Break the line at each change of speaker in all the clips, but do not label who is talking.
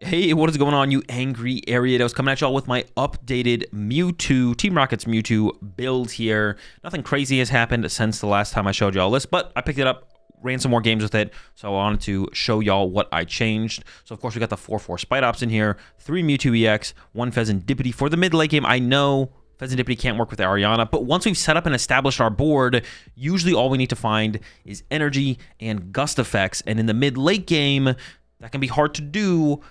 Hey, what is going on, you angry Ariados? Coming at y'all with my updated Mewtwo, Team Rocket's Mewtwo build here. Nothing crazy has happened since the last time I showed y'all this, but I picked it up, ran some more games with it, so I wanted to show y'all what I changed. So, of course, we got the 4/4 Spite Ops in here, 3 Mewtwo EX, 1 Pheasantipity for the mid-late game. I know Pheasantipity can't work with Ariana, but once we've set up and established our board, usually all we need to find is energy and gust effects, and in the mid-late game, that can be hard to do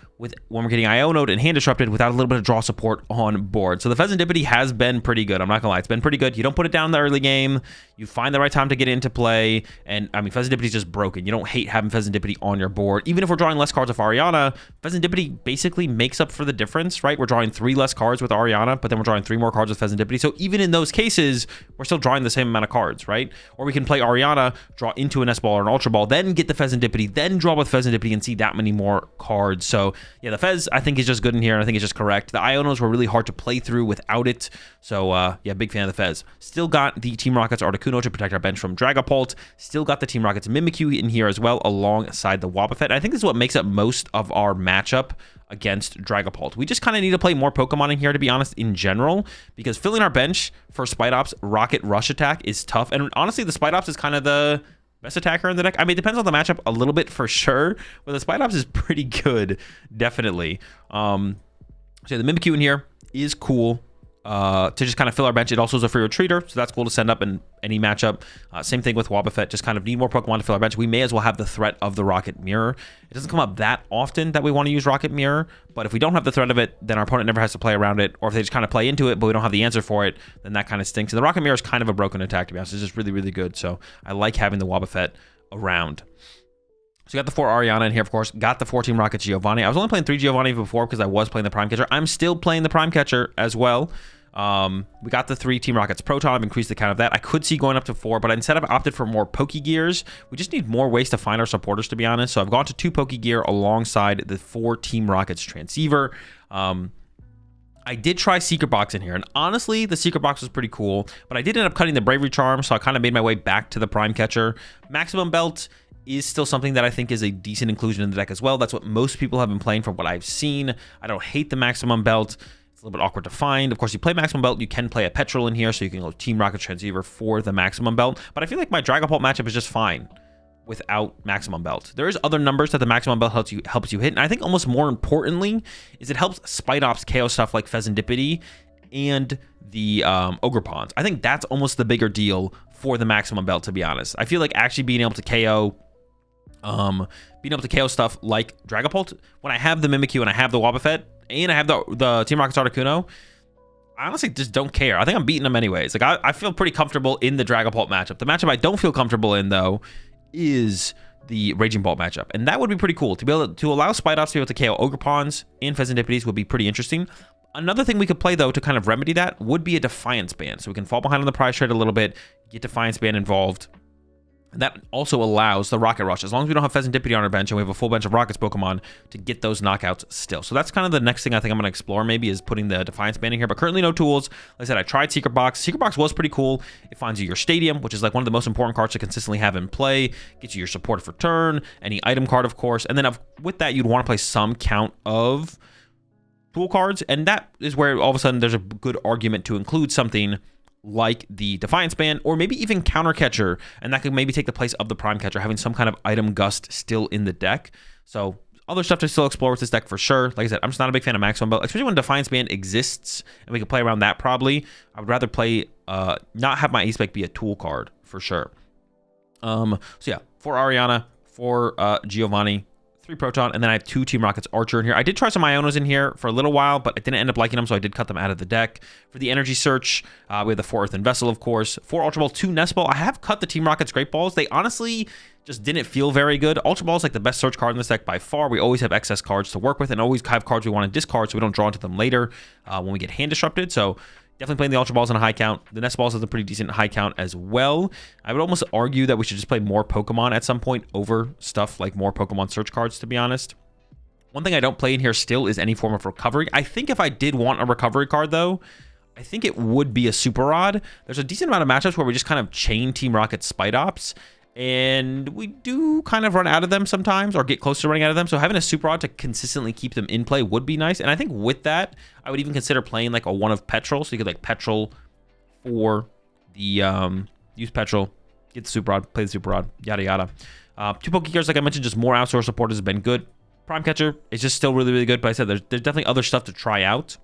when we're getting Iono'd and hand disrupted without a little bit of draw support on board. So the Pheasantipity has been pretty good. I'm not gonna lie, it's been pretty good. You don't put it down in the early game. You find the right time to get into play. And I mean, Pheasantipity is just broken. You don't hate having Pheasantipity on your board. Even if we're drawing less cards with Ariana, Pheasantipity basically makes up for the difference, right? We're drawing 3 less cards with Ariana, but then we're drawing 3 more cards with Pheasantipity. So even in those cases, we're still drawing the same amount of cards, right? Or we can play Ariana, draw into an S-Ball or an Ultra Ball, then get the Pheasantipity, then draw with Pheasantipity and see that many more cards. So yeah, the Fez, I think, is just good in here, and I think it's just correct. The Ionos were really hard to play through without it, so yeah, big fan of the Fez. Still got the Team Rocket's Articuno to protect our bench from Dragapult. Still got the Team Rocket's Mimikyu in here as well, alongside the Wobbuffet. I think this is what makes up most of our matchup against Dragapult. We just kind of need to play more Pokemon in here, to be honest, in general, because filling our bench for Spite Ops Rocket Rush attack is tough, and honestly, the Spite Ops is kind of the best attacker in the deck. I mean, it depends on the matchup a little bit for sure, but the Spite Ops is pretty good, definitely. So the Mimikyu in here is cool to just kind of fill our bench. It also is a free retreater, so that's cool to send up in any matchup. Same thing with Wobbuffet, just kind of need more Pokemon to fill our bench. We may as well have the threat of the Rocket Mirror. It doesn't come up that often that we want to use Rocket Mirror, but if we don't have the threat of it, then our opponent never has to play around it, or if they just kind of play into it, but we don't have the answer for it, then that kind of stinks. And the Rocket Mirror is kind of a broken attack, to be honest. It's just really, really good, so I like having the Wobbuffet around. So you got the 4 Ariana in here, of course. Got the 4 Team Rocket Giovanni. I was only playing 3 Giovanni before because I was playing the Prime Catcher. I'm still playing the Prime Catcher as well. We got the 3 Team Rockets Proton. I've increased the count of that. I could see going up to 4, but instead I've opted for more Pokegears. We just need more ways to find our supporters, to be honest. So I've gone to 2 Pokegear alongside the 4 Team Rockets Transceiver. I did try Secret Box in here, and honestly, the Secret Box was pretty cool, but I did end up cutting the Bravery Charm, so I kind of made my way back to the Prime Catcher. Maximum Belt is still something that I think is a decent inclusion in the deck as well. That's what most people have been playing from what I've seen. I don't hate the Maximum Belt. It's a little bit awkward to find. Of course, you play Maximum Belt, you can play a Petrol in here, so you can go Team Rocket Transceiver for the Maximum Belt, but I feel like my Dragapult matchup is just fine without Maximum Belt. There is other numbers that the Maximum Belt helps you hit, and I think almost more importantly is it helps Spite Ops KO stuff like Pheasantipity and the Ogre Pawns. I think that's almost the bigger deal for the Maximum Belt, to be honest. I feel like actually being able to KO stuff like Dragapult, when I have the Mimikyu and I have the Wobbuffet and I have the Team Rocket's Articuno, I honestly just don't care. I think I'm beating them anyways. Like I feel pretty comfortable in the Dragapult matchup. The matchup I don't feel comfortable in, though, is the Raging Bolt matchup, and that would be pretty cool to be able to allow Spite Ops to be able to KO Ogre Pawns and Pheasantipitys would be pretty interesting. Another thing we could play, though, to kind of remedy that would be a Defiance Band, so we can fall behind on the prize trade a little bit, get Defiance Band involved. And that also allows the Rocket Rush, as long as we don't have Pheasantipity on our bench and we have a full bench of Rockets Pokemon, to get those knockouts still. So that's kind of the next thing I think I'm going to explore, maybe, is putting the Defiance Band in here, but currently no tools. Like I said, I tried Secret Box. Secret Box was pretty cool. It finds you your Stadium, which is like one of the most important cards to consistently have in play, gets you your support for turn, any item card, of course, and then with that, you'd want to play some count of tool cards, and that is where all of a sudden there's a good argument to include something like the Defiance Band, or maybe even Counter Catcher, and that could maybe take the place of the Prime Catcher, having some kind of item gust still in the deck. So other stuff to still explore with this deck for sure. Like I said, I'm just not a big fan of Maximum Belt, especially when Defiance Band exists and we can play around that probably. I would rather play, not have my Ace Spike be a tool card for sure. So yeah, 4 Ariana, 4 Giovanni, 3 Proton, and then I have 2 Team Rockets Archer in here. I did try some Ionos in here for a little while, but I didn't end up liking them, so I did cut them out of the deck. For the Energy Search, we have the 4 Earthen Vessel, of course, 4 Ultra Ball, 2 Nest Ball. I have cut the Team Rockets Great Balls. They honestly just didn't feel very good. Ultra Ball is like the best search card in this deck by far. We always have excess cards to work with and always have cards we want to discard so we don't draw into them later when we get hand disrupted. So definitely playing the Ultra Balls on a high count. The Nest Balls is a pretty decent high count as well. I would almost argue that we should just play more Pokemon at some point over stuff like more Pokemon search cards, to be honest. One thing I don't play in here still is any form of recovery. I think if I did want a recovery card, though, I think it would be a Super Rod. There's a decent amount of matchups where we just kind of chain Team Rocket Spite Ops, And we do kind of run out of them sometimes or get close to running out of them. So having a super rod to consistently keep them in play would be nice. And I think with that, I would even consider playing like a one of petrol. So you could like petrol for the use petrol, get the super rod, play the super rod, yada yada. 2 Pokegears, like I mentioned, just more outsource support has been good. Prime Catcher is just still really, really good. But I said there's definitely other stuff to try out.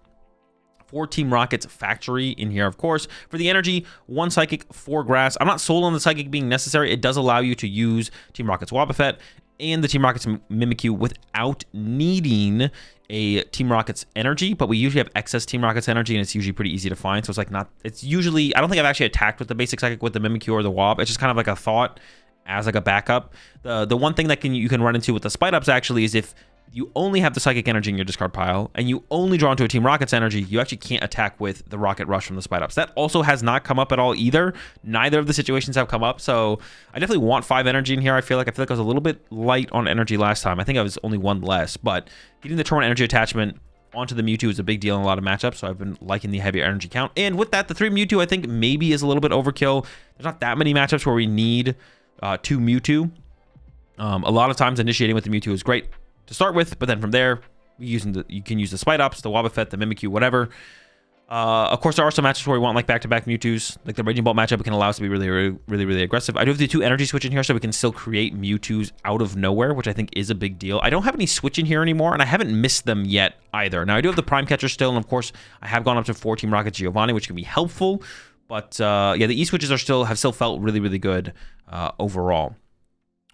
4 Team Rocket's Factory in here, of course. For the energy, 1 Psychic, 4 Grass. I'm not sold on the Psychic being necessary. It does allow you to use Team Rocket's Wobbuffet and the Team Rocket's Mimikyu without needing a Team Rocket's energy, but we usually have excess Team Rocket's energy, and it's usually pretty easy to find. So it's like not, it's usually, I don't think I've actually attacked with the basic Psychic with the Mimikyu or the Wob. It's just kind of like a thought as like a backup. The one thing that you can run into with the Spite Ups actually is if you only have the Psychic energy in your discard pile and you only draw into a Team Rocket's energy, you actually can't attack with the Rocket Rush from the Spite Ups. That also has not come up at all either. Neither of the situations have come up. So I definitely want 5 energy in here. I feel like I was a little bit light on energy last time. I think I was only 1 less, but getting the Torrent energy attachment onto the Mewtwo is a big deal in a lot of matchups. So I've been liking the heavier energy count. And with that, the 3 Mewtwo I think maybe is a little bit overkill. There's not that many matchups where we need 2 Mewtwo. A lot of times initiating with the Mewtwo is great to start with, but then from there, you can use the Spite Ups, the Wobbuffet, the Mimikyu, whatever. Of course, there are some matches where we want like back-to-back Mewtwo's, like the Raging Bolt matchup. It can allow us to be really aggressive. I do have the 2 energy switch in here, so we can still create Mewtwo's out of nowhere, which I think is a big deal. I don't have any switch in here anymore, and I haven't missed them yet either. Now I do have the Prime Catcher still, and of course, I have gone up to 4 Team Rocket Giovanni, which can be helpful. But yeah, the E switches have still felt really good overall.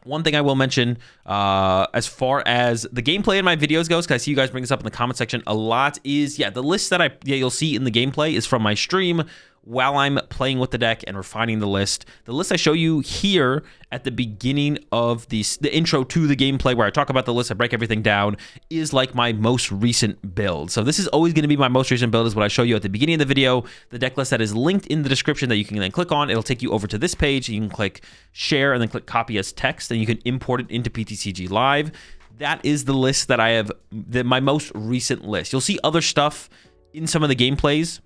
One thing I will mention, as far as the gameplay in my videos goes, because I see you guys bring this up in the comment section a lot, is, yeah, the list that you'll see in the gameplay is from my stream while I'm playing with the deck and refining the list. The list I show you here at the beginning of the intro to the gameplay where I talk about the list, I break everything down, is like my most recent build. So this is always going to be my most recent build, is what I show you at the beginning of the video. The deck list that is linked in the description that you can then click on. It'll take you over to this page. You can click share and then click copy as text, and you can import it into PTCG Live. That is the list that I have, my most recent list. You'll see other stuff in some of the gameplays,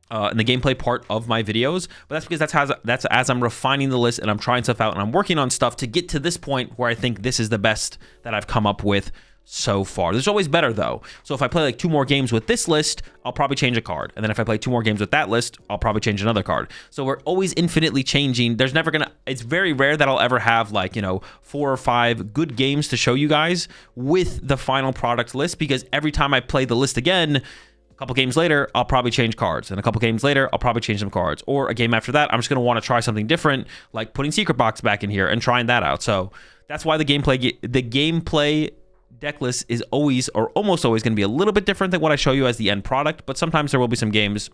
in the gameplay part of my videos, but that's because that's as I'm refining the list and I'm trying stuff out and I'm working on stuff to get to this point where I think this is the best that I've come up with so far. There's always better though. So if I play like 2 more games with this list, I'll probably change a card. And then if I play 2 more games with that list, I'll probably change another card. So we're always infinitely changing. There's never gonna, it's very rare that I'll ever have like, 4 or 5 good games to show you guys with the final product list, because every time I play the list again, a couple games later, I'll probably change cards. And a couple games later, I'll probably change some cards. Or a game after that, I'm just going to want to try something different, like putting Secret Box back in here and trying that out. So that's why the gameplay deck list is always, or almost always, going to be a little bit different than what I show you as the end product. But sometimes there will be some games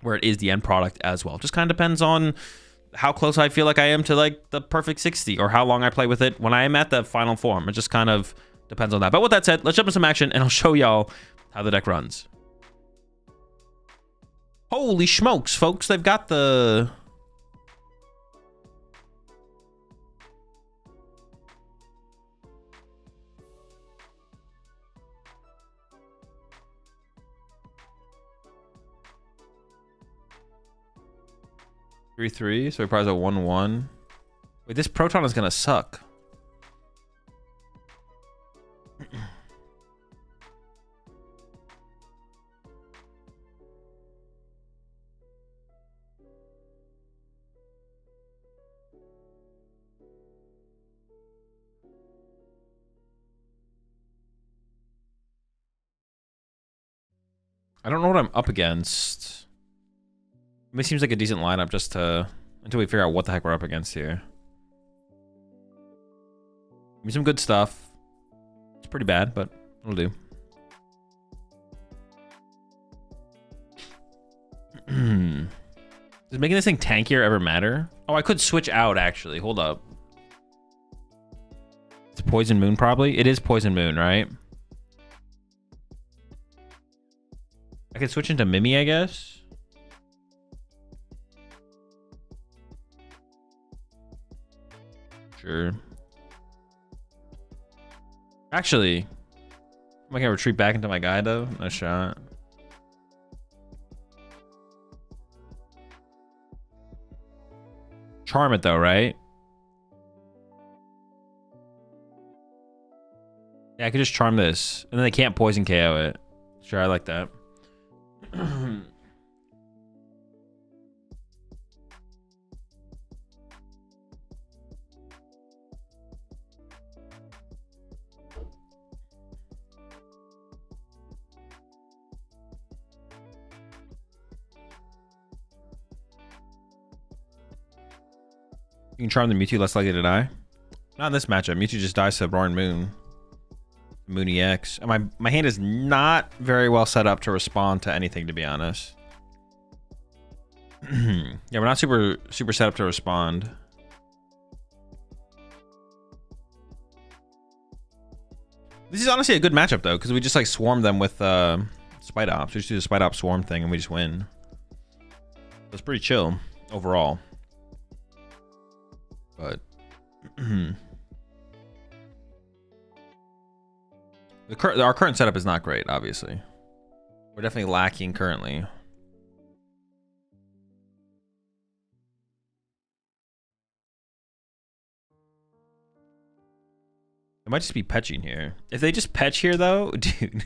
where it is the end product as well. Just kind of depends on how close I feel like I am to like the perfect 60 or how long I play with it when I am at the final form. It just kind of depends on that. But with that said, let's jump into some action and I'll show y'all how the deck runs. Holy smokes, folks. They've got the... Three, so he probably has a 1-1. Wait, this Proton is gonna suck. I don't know what I'm up against. I mean, it seems like a decent lineup just to... until we figure out what the heck we're up against here. Give me some good stuff. It's pretty bad, but it'll do. Does making this thing tankier ever matter? Oh, I could switch out, actually. Hold up. It's Poison Moon, probably? It is Poison Moon, right? I could switch into Mimi, I guess. Sure. Actually, am I gonna retreat back into my guy though? No shot. Charm it though, right? Yeah, I could just charm this, and then they can't poison KO it. Sure, I like that. You can charm the Mewtwo, less likely to die. Not in this matchup. Mewtwo just dies to Roaring Moon. Mooney X. And my hand is not very well set up to respond to anything, to be honest. Yeah, we're not super set up to respond. This is honestly a good matchup though, because we just like swarm them with Spite Ops. We just do the Spite Ops swarm thing and we just win. It's pretty chill overall. But our current setup is not great, obviously. We're definitely lacking currently. It might just be petching here. If they just petch here though, dude.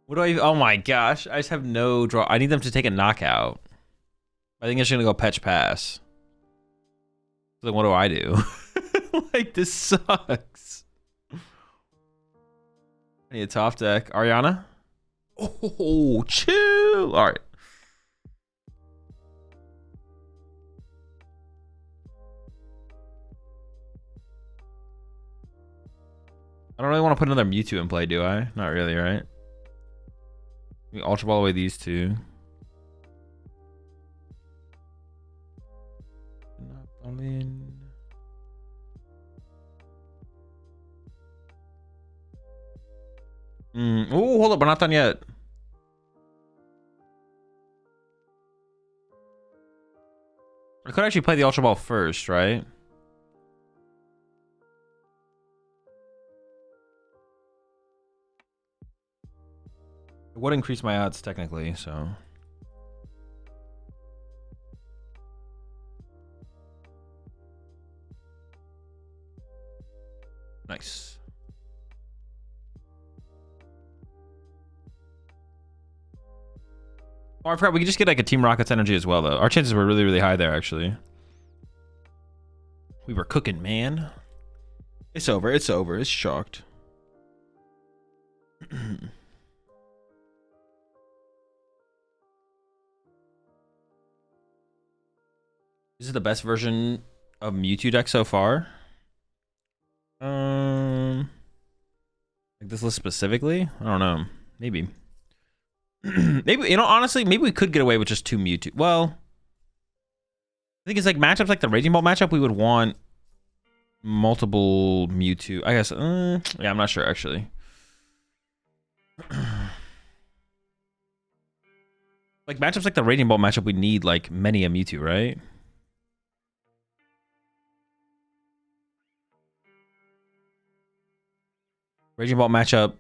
What do I, oh my gosh. I just have no draw. I need them to take a knockout. I think it's gonna go petch pass. So then what do I do? Like, this sucks. I need a top deck. Ariana? Oh, chill. All right. I don't really want to put another Mewtwo in play, do I? Not really, right? We Ultra Ball away these two. Oh, hold up, we're not done yet. I could actually play the Ultra Ball first, right? It would increase my odds technically, so. Nice. Oh, I forgot we could just get like a Team Rocket's energy as well, though. Our chances were really, really high there, actually. We were cooking, man. It's over. It's over. It's shocked. Is it the best version of Mewtwo deck so far? Like this list specifically? I don't know. Maybe. Maybe, you know, honestly, maybe we could get away with just 2 Mewtwo. Well, I think it's like matchups like the Raging Ball matchup, we would want multiple Mewtwo. I guess, yeah, I'm not sure actually. Like matchups like the Raging Ball matchup, we need like many a Mewtwo, right? Raging Ball matchup,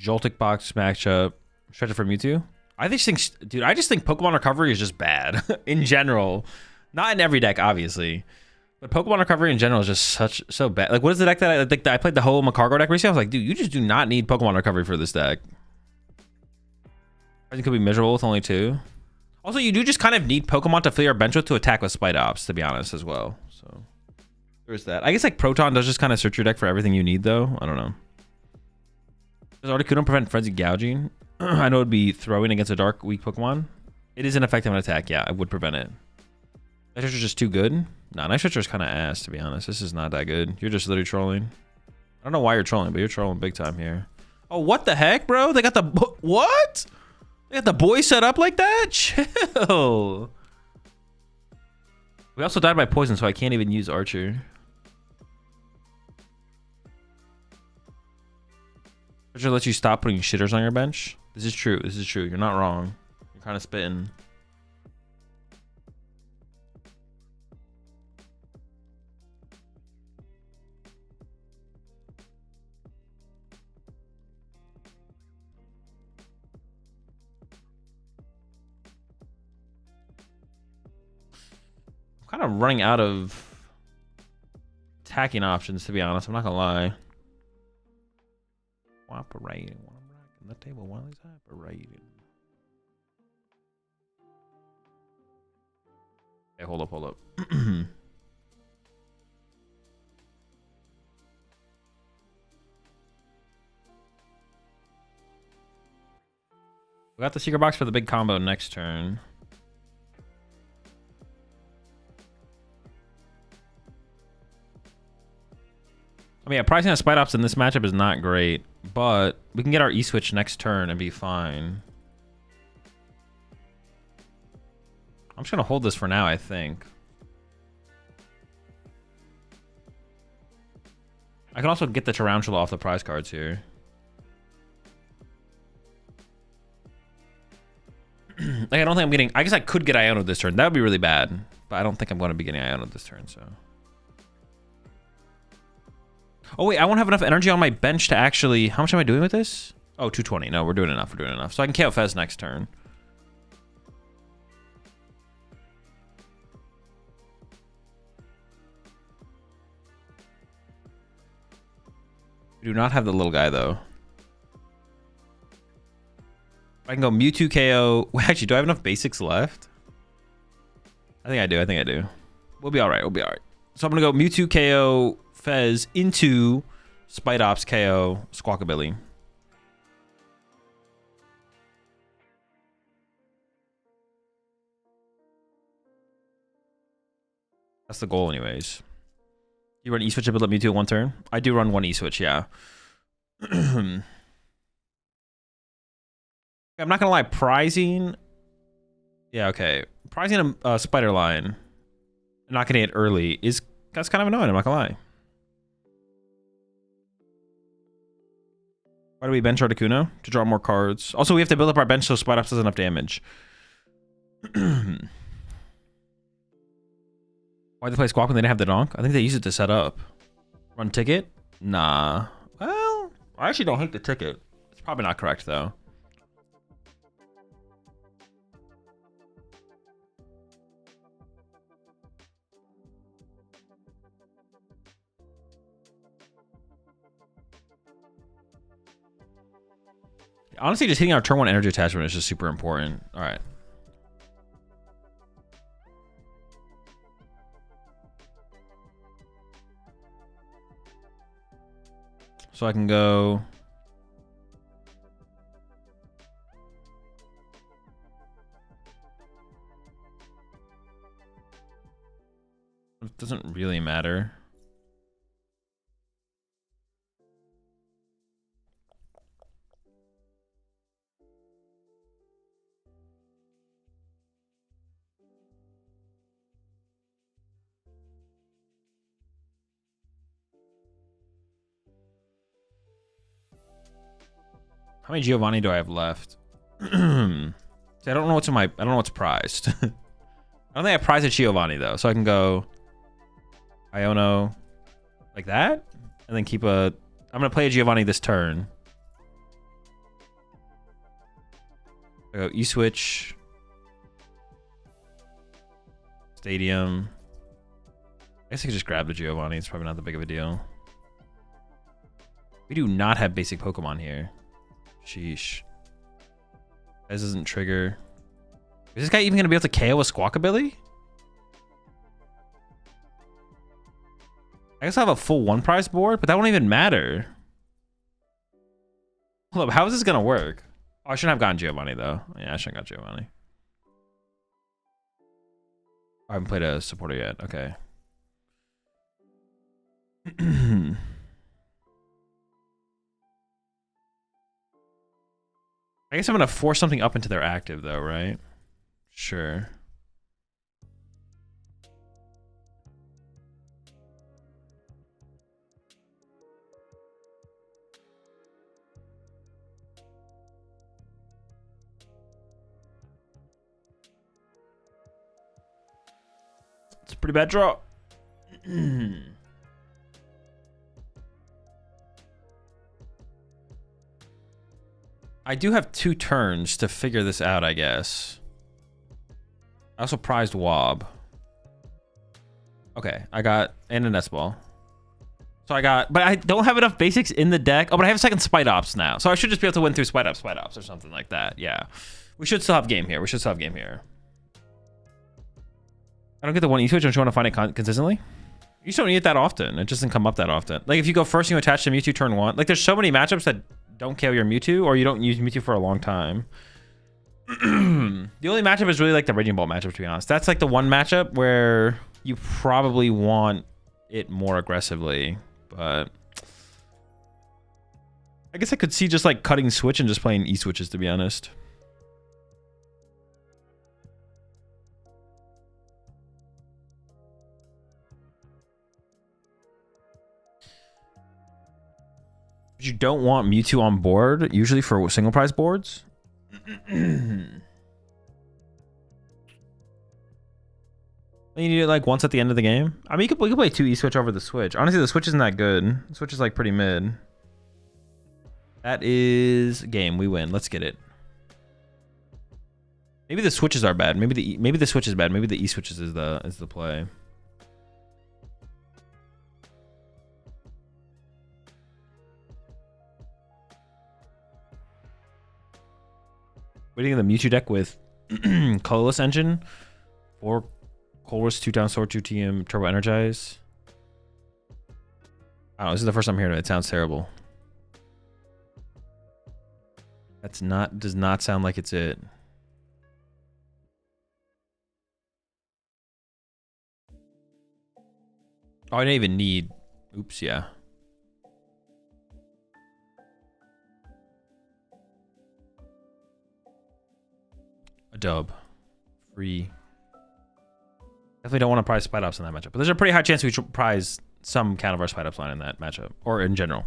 Joltik Box matchup, Stretcher for Mewtwo. I just think, dude, I just think Pokemon Recovery is just bad in general. Not in every deck, obviously, but Pokemon Recovery in general is just so bad. Like, what is the deck that I played the whole Macargo deck recently? I was like, dude, you just do not need Pokemon Recovery for this deck. I think it could be miserable with only 2. Also, you do just kind of need Pokemon to fill your bench with to attack with Spite Ops, to be honest, as well. So there's that. I guess like Proton does just kind of search your deck for everything you need, though. I don't know. Does Articuno prevent Frenzied Gouging? I know it'd be throwing against a dark, weak Pokemon. It is ineffective on attack. Yeah, I would prevent it. Night Stretcher's just too good? Nah, Night Stretcher's kind of ass, to be honest. This is not that good. You're just literally trolling. I don't know why you're trolling, but you're trolling big time here. Oh, what the heck, bro? They got the... What? They got the boy set up like that? Chill. We also died by poison, so I can't even use Archer. Archer lets you stop putting shitters on your bench. This is true. This is true. You're not wrong. You're kind of spitting. I'm kind of running out of attacking options, to be honest. I'm not gonna lie. Operating. While I'm racking the table while he's operating. Okay, hold up. We got the secret box for the big combo next turn. I mean, yeah, pricing on Spite Ops in this matchup is not great, but we can get our E-Switch next turn and be fine. I'm just going to hold this for now, I think. I can also get the Tarantula off the prize cards here. Like, I don't think I'm getting... I guess I could get Iono this turn. That would be really bad. But I don't think I'm going to be getting Iono this turn, so... Oh, wait. I won't have enough energy on my bench to actually... How much am I doing with this? Oh, 220. No, we're doing enough. We're doing enough. So I can KO Fez next turn. We do not have the little guy, though. I can go Mewtwo KO. Wait, actually, do I have enough basics left? I think I do. We'll be all right. So I'm going to go Mewtwo KO Fez into Spite Ops KO Squawkabilly. That's the goal anyways. You run E-Switch and build up Mewtwo in one turn? I do run one E-Switch, yeah. I'm not gonna lie, prizing... Yeah, okay. Prizing a Spider Line and not getting it early is... That's kind of annoying, I'm not gonna lie. Why do we bench Articuno? To draw more cards. Also, we have to build up our bench so Spite Ops does enough damage. Why'd they play Squawk when they didn't have the donk? I think they used it to set up. Run ticket? Nah. Well, I actually don't hate the ticket. It's probably not correct, though. Honestly, just hitting our turn 1 energy attachment is just super important. All right. So I can go... It doesn't really matter. How many Giovanni do I have left? See, I don't know what's in my... I don't know what's prized. I don't think I prized a Giovanni, though. So I can go... Iono... Like that? And then keep a... I'm going to play a Giovanni this turn. I go E-Switch. Stadium. I guess I could just grab the Giovanni. It's probably not that big of a deal. We do not have basic Pokemon here. Sheesh. This doesn't trigger. Is this guy even going to be able to KO a Squawkabilly? I guess I have a full 1 prize board, but that won't even matter. Hold up, how is this going to work? Oh, I shouldn't have gotten Giovanni, though. Yeah, I shouldn't have got Giovanni. I haven't played a supporter yet. Okay. I guess I'm going to force something up into their active, though, right? Sure. It's a pretty bad draw. I do have 2 turns to figure this out, I guess. I also prized Wob. Okay, I got... And a Nest Ball. So I got, but I don't have enough basics in the deck. Oh, but I have a second Spite Ops now. So I should just be able to win through Spite Ops, or something like that. Yeah. We should still have game here. I don't get the one E-Switch. Don't you want to find it consistently? You just don't need it that often. It just doesn't come up that often. Like if you go first and you attach to Mewtwo turn 1. Like there's so many matchups that don't KO your Mewtwo, or you don't use Mewtwo for a long time. The only matchup is really like the Raging Ball matchup, to be honest. That's like the one matchup where you probably want it more aggressively. But I guess I could see just like cutting Switch and just playing E-Switches, to be honest. You don't want Mewtwo on board, usually for single prize boards. You need it like once at the end of the game. I mean, we could play 2 E-Switch over the Switch. Honestly, the Switch isn't that good. The Switch is like pretty mid. That is game. We win. Let's get it. Maybe the Switches are bad. Maybe the Switch is bad. Maybe the E-Switches is the play. Waiting in the Mewtwo deck with colorless engine, 4 colorless, 2 down sword, 2 TM, turbo energize. I don't know, this is the first time hearing it. It sounds terrible. Does not sound like it's it. Oh, I didn't even need. Oops, yeah. A dub. Free. Definitely don't want to prize Spite Ops in that matchup. But there's a pretty high chance we prize some kind of our Spite Ops line in that matchup. Or in general.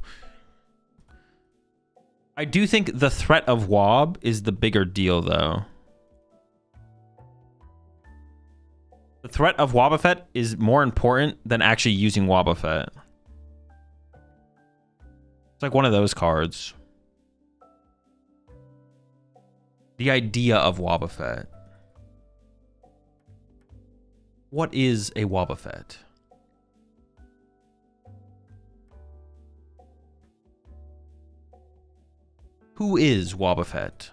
I do think the threat of Wob is the bigger deal, though. The threat of Wobbuffet is more important than actually using Wobbuffet. It's like one of those cards. The idea of Wobbuffet. What is a Wobbuffet? Who is Wobbuffet?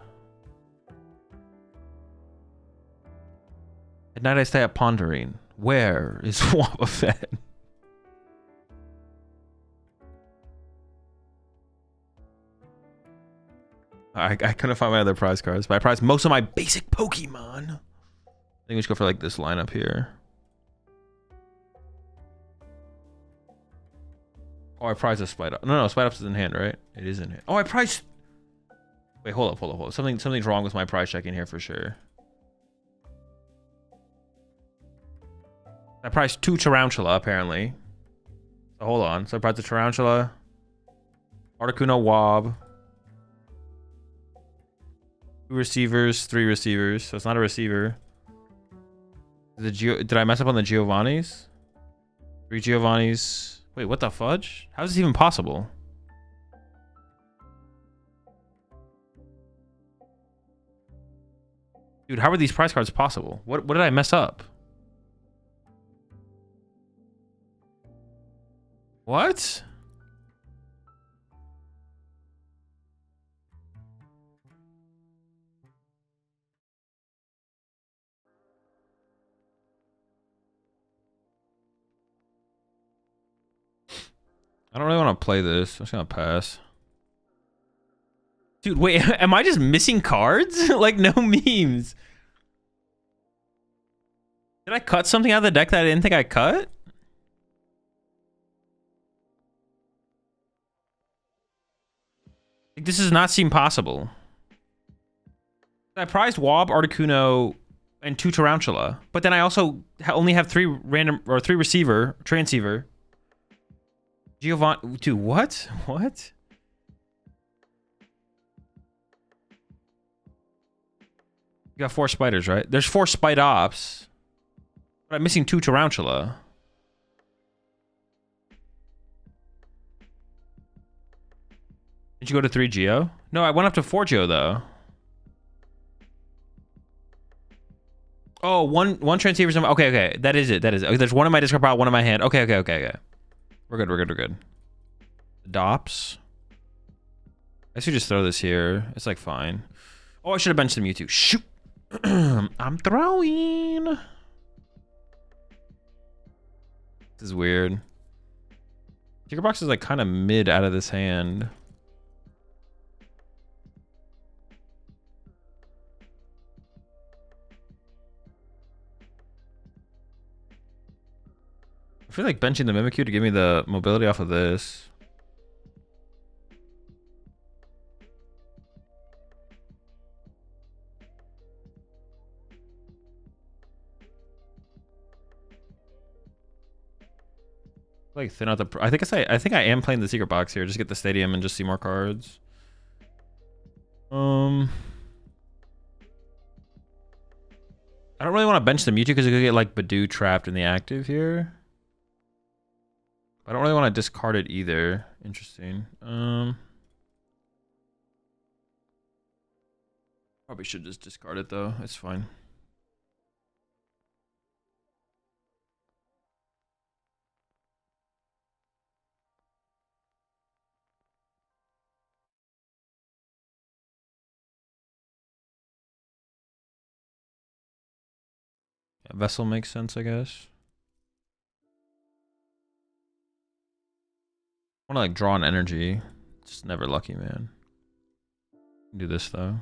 At night I stay up pondering. Where is Wobbuffet? I couldn't find my other prize cards, but I prized most of my basic Pokemon. I think we should go for like this lineup here. Oh, I prized a Spite Up. No, Spite Ups is in hand, right? It is in hand. Oh, I prized. Wait, hold up. Something's wrong with my prize checking here for sure. I priced 2 Tarantula, apparently. So hold on. So I priced a Tarantula, Articuno, Wob, 2 receivers, 3 receivers. So it's not a receiver. Did I mess up on the Giovanni's? 3 Giovanni's. Wait, what the fudge? How is this even possible? Dude, how are these prize cards possible? What did I mess up? What? I don't really want to play this. I'm just gonna pass. Dude, wait, am I just missing cards? Like, no memes. Did I cut something out of the deck that I didn't think I cut? Like, this does not seem possible. I prized Wob, Articuno, and 2 Tarantula, but then I also only have 3 random or 3 receiver, transceiver. Giovanni, dude, what? What? You got 4 spiders, right? There's 4 Spite Ops, but I'm missing 2 Tarantula. Did you go to 3 Geo? No, I went up to 4 Geo though. Oh, one transceiver's okay. That is it. Okay, there's one in my discard pile, one in my hand. Okay. We're good. Dops. I should just throw this here. It's like fine. Oh, I should have benched the Mewtwo. Shoot. I'm throwing. This is weird. Secret Box is like kind of mid out of this hand. I feel like benching the Mimikyu to give me the mobility off of this. Like thin out the. I think I am playing the Secret Box here. Just get the stadium and just see more cards. I don't really want to bench the Mewtwo because it could get like Badoo trapped in the active here. I don't really want to discard it either. Interesting. Probably should just discard it though. It's fine. Yeah, Vessel makes sense, I guess. I want to like draw an energy. Just never lucky, man. Do this though.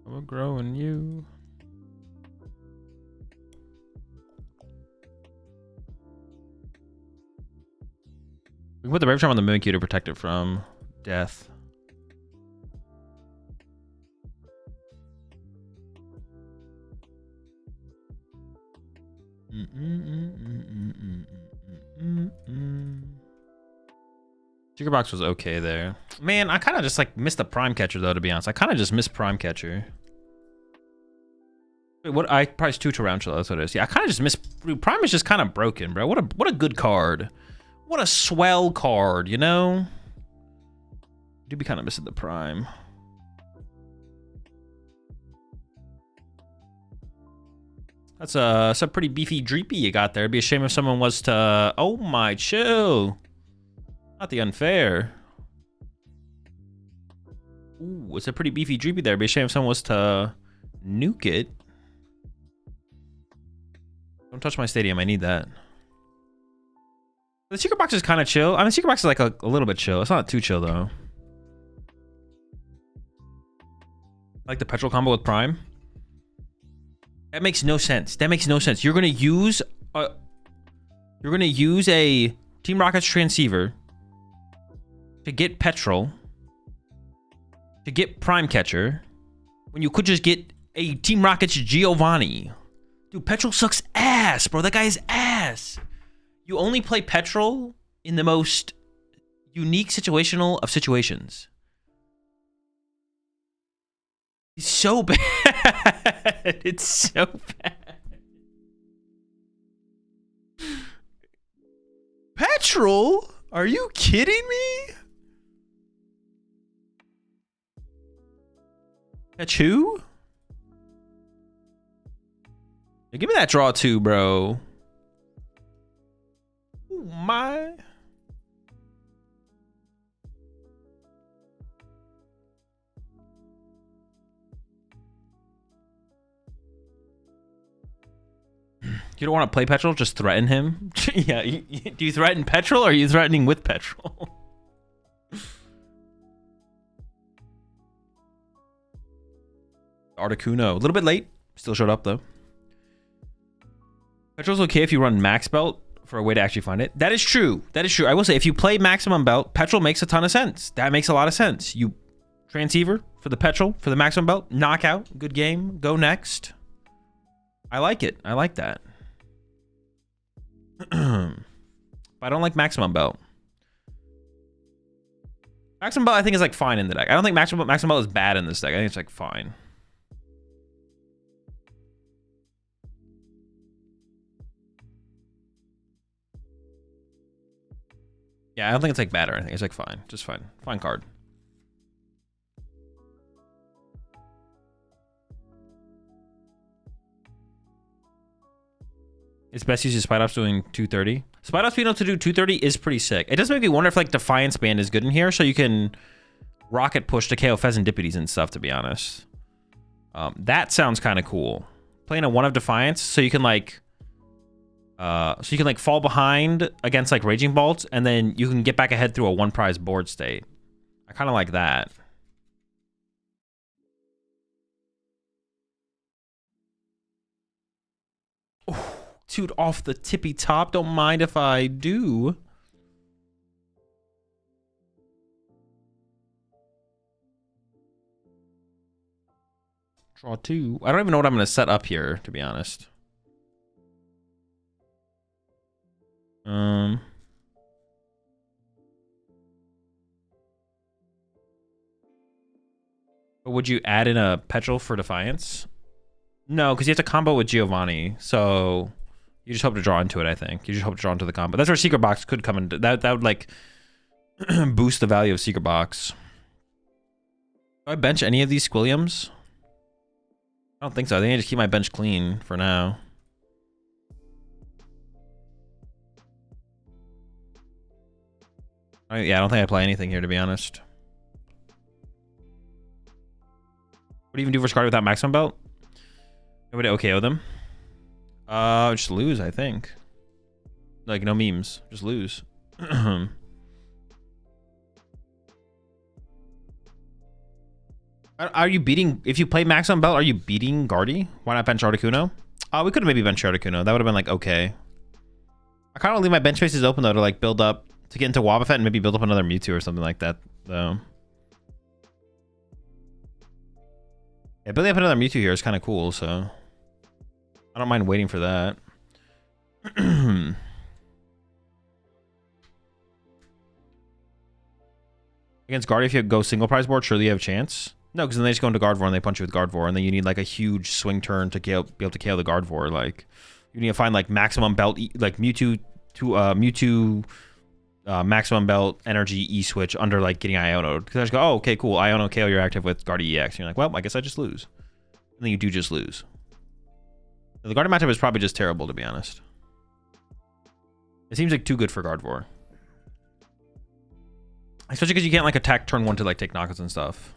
I will grow in you. We can put the Brave Charm on the Mimikyu to protect it from death. Secret Box was okay there. Man, I kind of just like missed the Prime Catcher though, to be honest. I kind of just missed Prime Catcher. Wait, what? I priced 2 Tarantula, that's what it is. Yeah, I kind of just missed. Prime is just kind of broken, bro. What a good card. What a swell card, you know? Do be kind of missing the Prime. That's a pretty beefy Dreepy you got there. It'd be a shame if someone was to... Oh my, chill. Not the unfair. Ooh, it's a pretty beefy Dreepy there. It'd be a shame if someone was to nuke it. Don't touch my stadium. I need that. The Secret Box is kind of chill. I mean, Secret Box is like a little bit chill. It's not too chill, though. I like the Petrol combo with Prime. That makes no sense. That makes no sense. You're gonna use a Team Rocket's Transceiver to get Petrol, to get Prime Catcher, when you could just get a Team Rocket's Giovanni. Dude, Petrol sucks ass, bro. That guy is ass. You only play Petrol in the most unique situational of situations. It's so bad. It's so bad. Petrol? Are you kidding me? Catch who? Yeah, give me that draw too, bro. Oh my. You don't want to play Petrol? Just threaten him? Yeah. Do you threaten Petrol or are you threatening with Petrol? Articuno. A little bit late. Still showed up though. Petrol's okay if you run Max Belt for a way to actually find it. That is true. That is true. I will say if you play Maximum Belt, Petrol makes a ton of sense. That makes a lot of sense. You Transceiver for the Petrol, for the Maximum Belt. Knockout. Good game. Go next. I like it. I like that. But I don't like Maximum Belt. Maximum Belt I think is like fine in the deck. I don't think Maximum Belt is bad in this deck. I think it's like fine. Yeah, I don't think it's like bad or anything. It's like fine. Just fine. Fine card. It's best used Spite Ops doing 230. Spite Ops being able to do 230 is pretty sick. It does make me wonder if like Defiance Band is good in here, so you can rocket push to KO Pheasantippities and stuff, to be honest. That sounds kind of cool. Playing a 1 of Defiance, so you can like fall behind against like Raging Bolts, and then you can get back ahead through a 1 prize board state. I kind of like that. Oh, dude, off the tippy top. Don't mind if I do. Draw 2. I don't even know what I'm going to set up here, to be honest. But would you add in a Petrol for Defiance? No, because you have to combo with Giovanni, so you just hope to draw into it, I think. You just hope to draw into the combo. That's where Secret Box could come into. That would, like, boost the value of Secret Box. Do I bench any of these Squilliams? I don't think so. I think I just keep my bench clean for now. Yeah, I don't think I play anything here, to be honest. What do you even do for Scardy without maximum belt? Nobody OKO them? Just lose, I think. Like, no memes. Just lose. Are you beating... If you play maximum belt, are you beating Gardy? Why not bench Articuno? We could have maybe benched Articuno. That would have been, like, okay. I kind of leave my bench spaces open, though, to, like, build up... To get into Wobbuffet and maybe build up another Mewtwo or something like that, though. Yeah, building up another Mewtwo here is kind of cool, so... I don't mind waiting for that. Against Gardy, if you go single prize board, surely you have a chance. No, because then they just go into Gardevoir and they punch you with Gardevoir, and then you need, like, a huge swing turn to be able to KO the Gardevoir. Like, you need to find, like, maximum belt... Like, Mewtwo... maximum belt energy E-switch under like getting Iono. Because I just go, oh, okay, cool. Iono KO, you're active with Guardy EX. And you're like, well, I guess I just lose. And then you do just lose. The Guardy matchup is probably just terrible, to be honest. It seems like too good for Gardevoir. Especially because you can't like attack turn 1 to like take knockouts and stuff.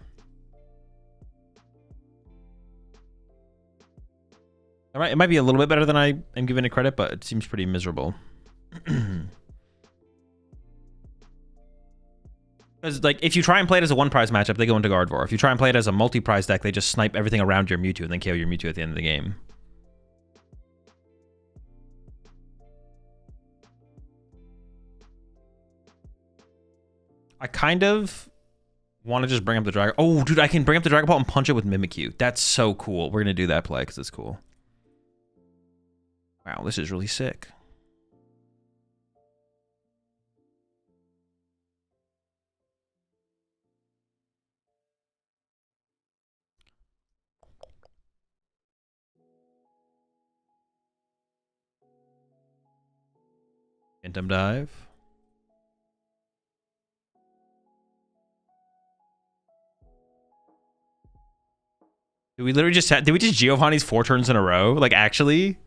It might be a little bit better than I am giving it credit, but it seems pretty miserable. Because, like, if you try and play it as a 1 prize matchup, they go into Gardevoir. If you try and play it as a multi-prize deck, they just snipe everything around your Mewtwo and then KO your Mewtwo at the end of the game. I kind of want to just bring up the Dragon... Oh, dude, I can bring up the Dragapult and punch it with Mimikyu. That's so cool. We're going to do that play because it's cool. Wow, this is really sick. Phantom Dive. Did we literally just... Did we just Giovanni's 4 turns in a row? Like, actually?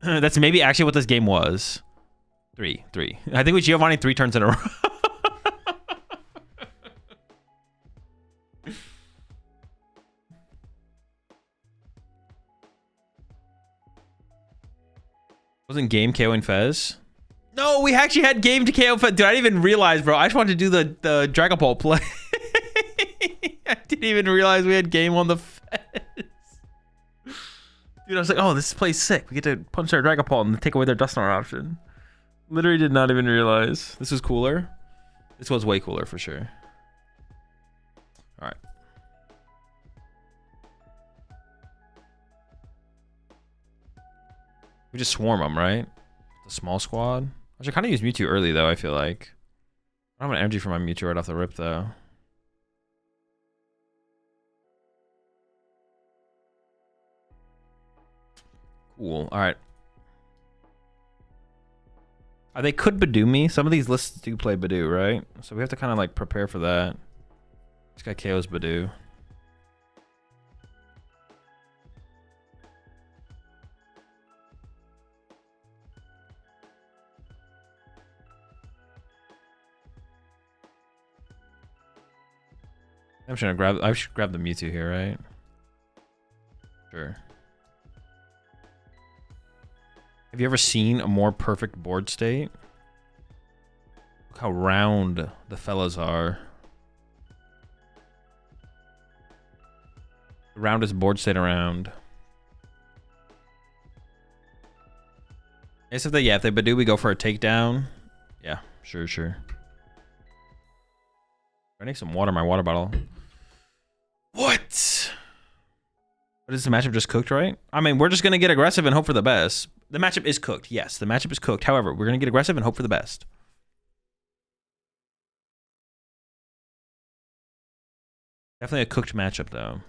That's maybe actually what this game was. 3. I think we Giovanni 3 turns in a row. Wasn't game KOing Fez? No, we actually had game to KO Fez. Dude, I didn't even realize, bro. I just wanted to do the Dragapult play. I didn't even realize we had game on the Fez. Dude, I was like, oh, this play's sick. We get to punch their Dragapult and take away their Dusknoir option. Literally did not even realize. This was cooler. This was way cooler for sure. All right. We just swarm them, right? The small squad. I should kind of use Mewtwo early, though, I feel like. I don't have an energy for my Mewtwo right off the rip, though. Cool. All right. They could Badoo me. Some of these lists do play Badoo, right? So we have to kind of, like, prepare for that. This guy KO's Badoo. I'm trying to grab. I should grab the Mewtwo here, right? Sure. Have you ever seen a more perfect board state? Look how round the fellas are. The roundest board state around. If they Badoo, we go for a takedown. Yeah, sure. I need some water in my water bottle. What? What is the matchup just cooked, right? I mean, we're just going to get aggressive and hope for the best. The matchup is cooked. Yes, the matchup is cooked. However, we're going to get aggressive and hope for the best. Definitely a cooked matchup, though.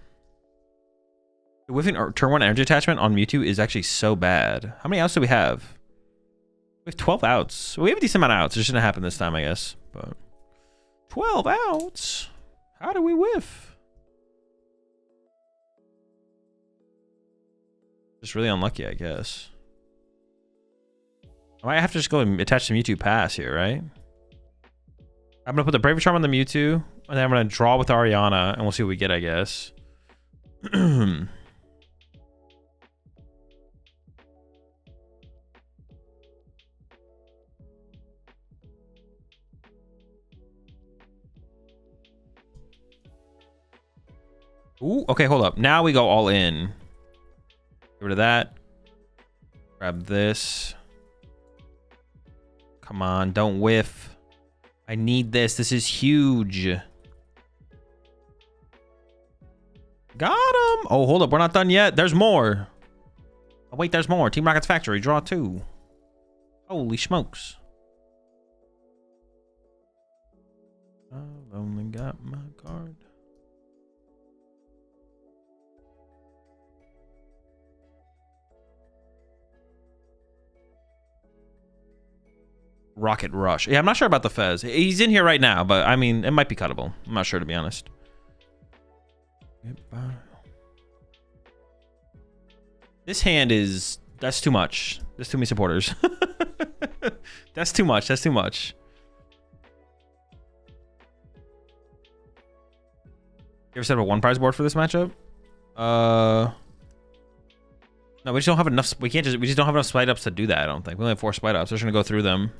The whiffing turn 1 energy attachment on Mewtwo is actually so bad. How many outs do we have? We have 12 outs. We have a decent amount of outs. It shouldn't happen this time, I guess. But 12 outs? How do we whiff? Just really unlucky, I guess. I might have to just go and attach the Mewtwo pass here, right? I'm going to put the Braver Charm on the Mewtwo, and then I'm going to draw with Ariana, and we'll see what we get, I guess. Ooh, okay, hold up. Now we go all in. Get rid of that. Grab this. Come on, don't whiff. I need this. This is huge. Got him. Oh, hold up. We're not done yet. There's more. Oh, wait, there's more. Team Rocket's Factory. Draw 2. Holy smokes. I've only got my card. Rocket Rush. Yeah, I'm not sure about the Fez. He's in here right now, but I mean, it might be cuttable. I'm not sure, to be honest. This hand is... That's too much. There's too many supporters. That's too much. That's too much. You ever set up a 1 prize board for this matchup? No, we just don't have enough. We just don't have enough spite ups to do that, I don't think. We only have 4 spite ups. We're just gonna go through them.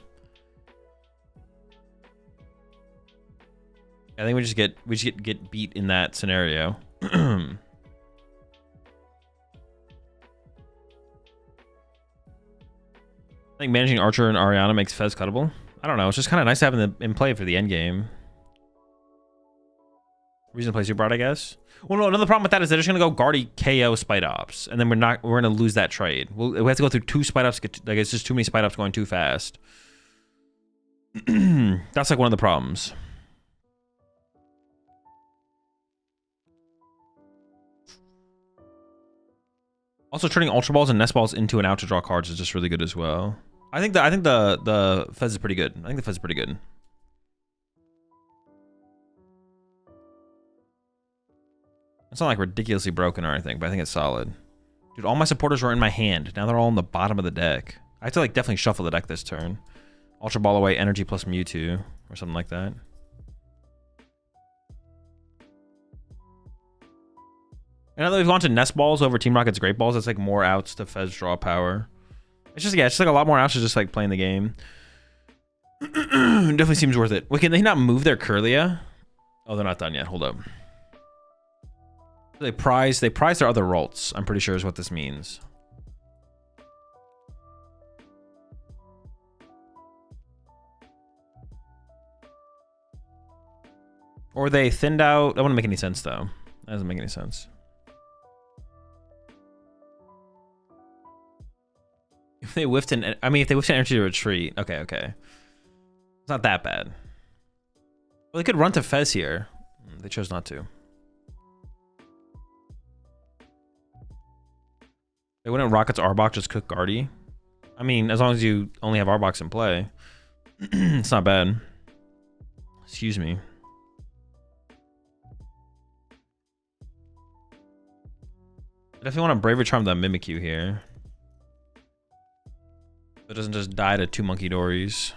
I think we just get beat in that scenario. I think managing Archer and Ariana makes Fez cuttable. I don't know. It's just kind of nice having them in play for the end game. Reason to play Super Art, I guess. Well, no, another problem with that is they're just gonna go Guardy KO Spite Ops, and then we're gonna lose that trade. We have to go through 2 Spite Ops. Like, it's just too many Spite Ops going too fast. That's like one of the problems. Also, turning Ultra Balls and Nest Balls into and out to draw cards is just really good as well. I think the Fez is pretty good. I think the Fez is pretty good. It's not like ridiculously broken or anything, but I think it's solid. Dude, all my supporters were in my hand. Now they're all in the bottom of the deck. I have to like definitely shuffle the deck this turn. Ultra Ball away, Energy plus Mewtwo, or something like that. And now that we've gone to Nest Balls over Team Rocket's Great Balls, it's like more outs to Fez draw power. It's just, yeah, it's just like a lot more outs to just like playing the game. Definitely seems worth it. Wait, can they not move their Curlia? Oh, they're not done yet. Hold up. They prize their other Rolts, I'm pretty sure is what this means. Or they thinned out. That wouldn't make any sense though. That doesn't make any sense. If they whiffed an, I mean, if they whiffed an Energy to Retreat, okay. It's not that bad. Well, they could run to Fez here. They chose not to. They wouldn't Rocket's Arbok just cook Guardy? I mean, as long as you only have Arboks in play. It's not bad. Excuse me. I definitely want to Braver Charm the Mimikyu here. So it doesn't just die to 2 Monkey Dories.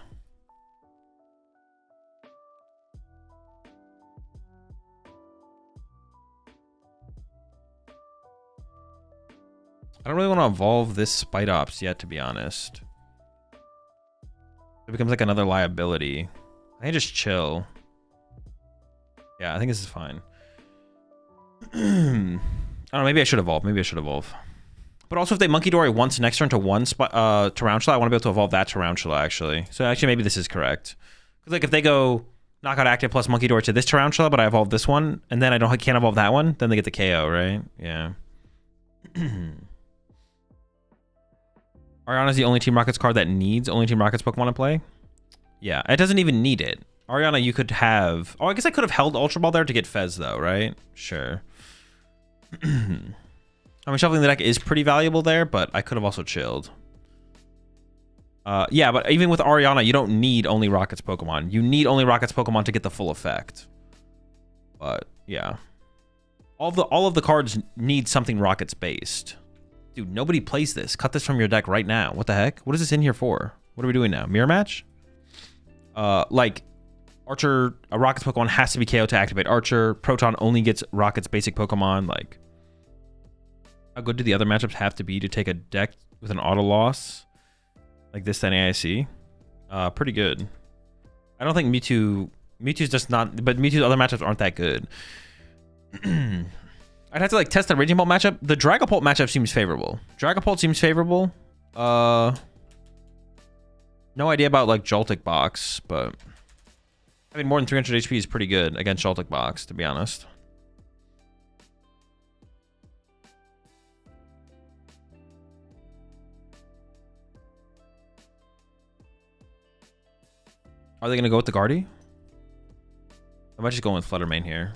I don't really want to evolve this Spidops yet, to be honest. It becomes like another liability. I think just chill. Yeah, I think this is fine. I don't know, maybe I should evolve. Maybe I should evolve. But also if they Monkey Dory once next turn to one Tarantula, I want to be able to evolve that Tarantula, actually. So actually, maybe this is correct. Because like if they go Knockout Active plus Monkey Dory to this Tarantula, but I evolve this one, and then I can't evolve that one, then they get the KO, right? Yeah. Ariana's the only Team Rockets card that needs only Team Rockets Pokemon to play. Yeah, it doesn't even need it. Ariana, you could have... Oh, I guess I could have held Ultra Ball there to get Fez, though, right? Sure. I mean, shuffling the deck is pretty valuable there, but I could have also chilled. Yeah, but even with Ariana, you don't need only Rockets Pokemon. You need only Rockets Pokemon to get the full effect. But, yeah. All of the cards need something Rockets-based. Dude, nobody plays this. Cut this from your deck right now. What the heck? What is this in here for? What are we doing now? Mirror match? Like, Archer, a Rockets Pokemon has to be KO to activate Archer. Proton only gets Rockets basic Pokemon. Like, how good do the other matchups have to be to take a deck with an auto loss? Like this, then AIC? Pretty good. I don't think Mewtwo's just not, but Mewtwo's other matchups aren't that good. I'd have to like test the Raging Bolt matchup. The Dragapult matchup seems favorable. Dragapult seems favorable. No idea about like Joltik Box, but having more than 300 HP is pretty good against Joltik Box, to be honest. Are they gonna go with the Guardy? I might just go with Fluttermane here.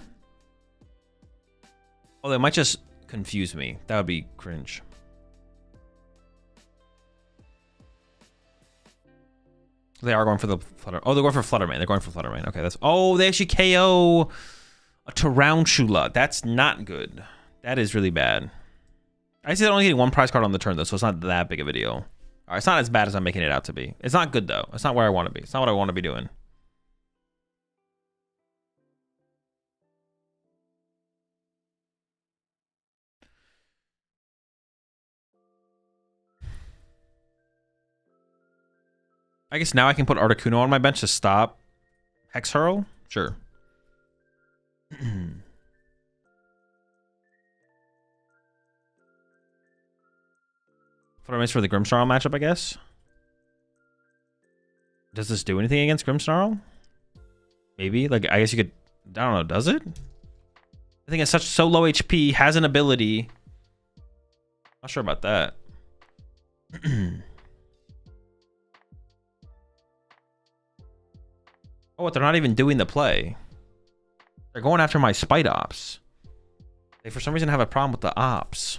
Oh, they might just confuse me. That would be cringe. They are going for the Flutter. Oh, they're going for Fluttermane. They're going for Fluttermane. Okay, that's... Oh, they actually KO a Tarantula. That's not good. That is really bad. I see they're only getting one prize card on the turn, though, so it's not that big of a deal. All right, it's not as bad as I'm making it out to be. It's not good, though. It's not where I want to be. It's not what I want to be doing. I guess now I can put Articuno on my bench to stop Hex Hurl? Sure. Fluttermane for the Grimmsnarl matchup, I guess. Does this do anything against Grimmsnarl? Maybe. Like, I guess you could... I don't know. Does it? I think it's so low HP, has an ability. Not sure about that. Oh, what? They're not even doing the play. They're going after my Spidops. They, for some reason, have a problem with the ops.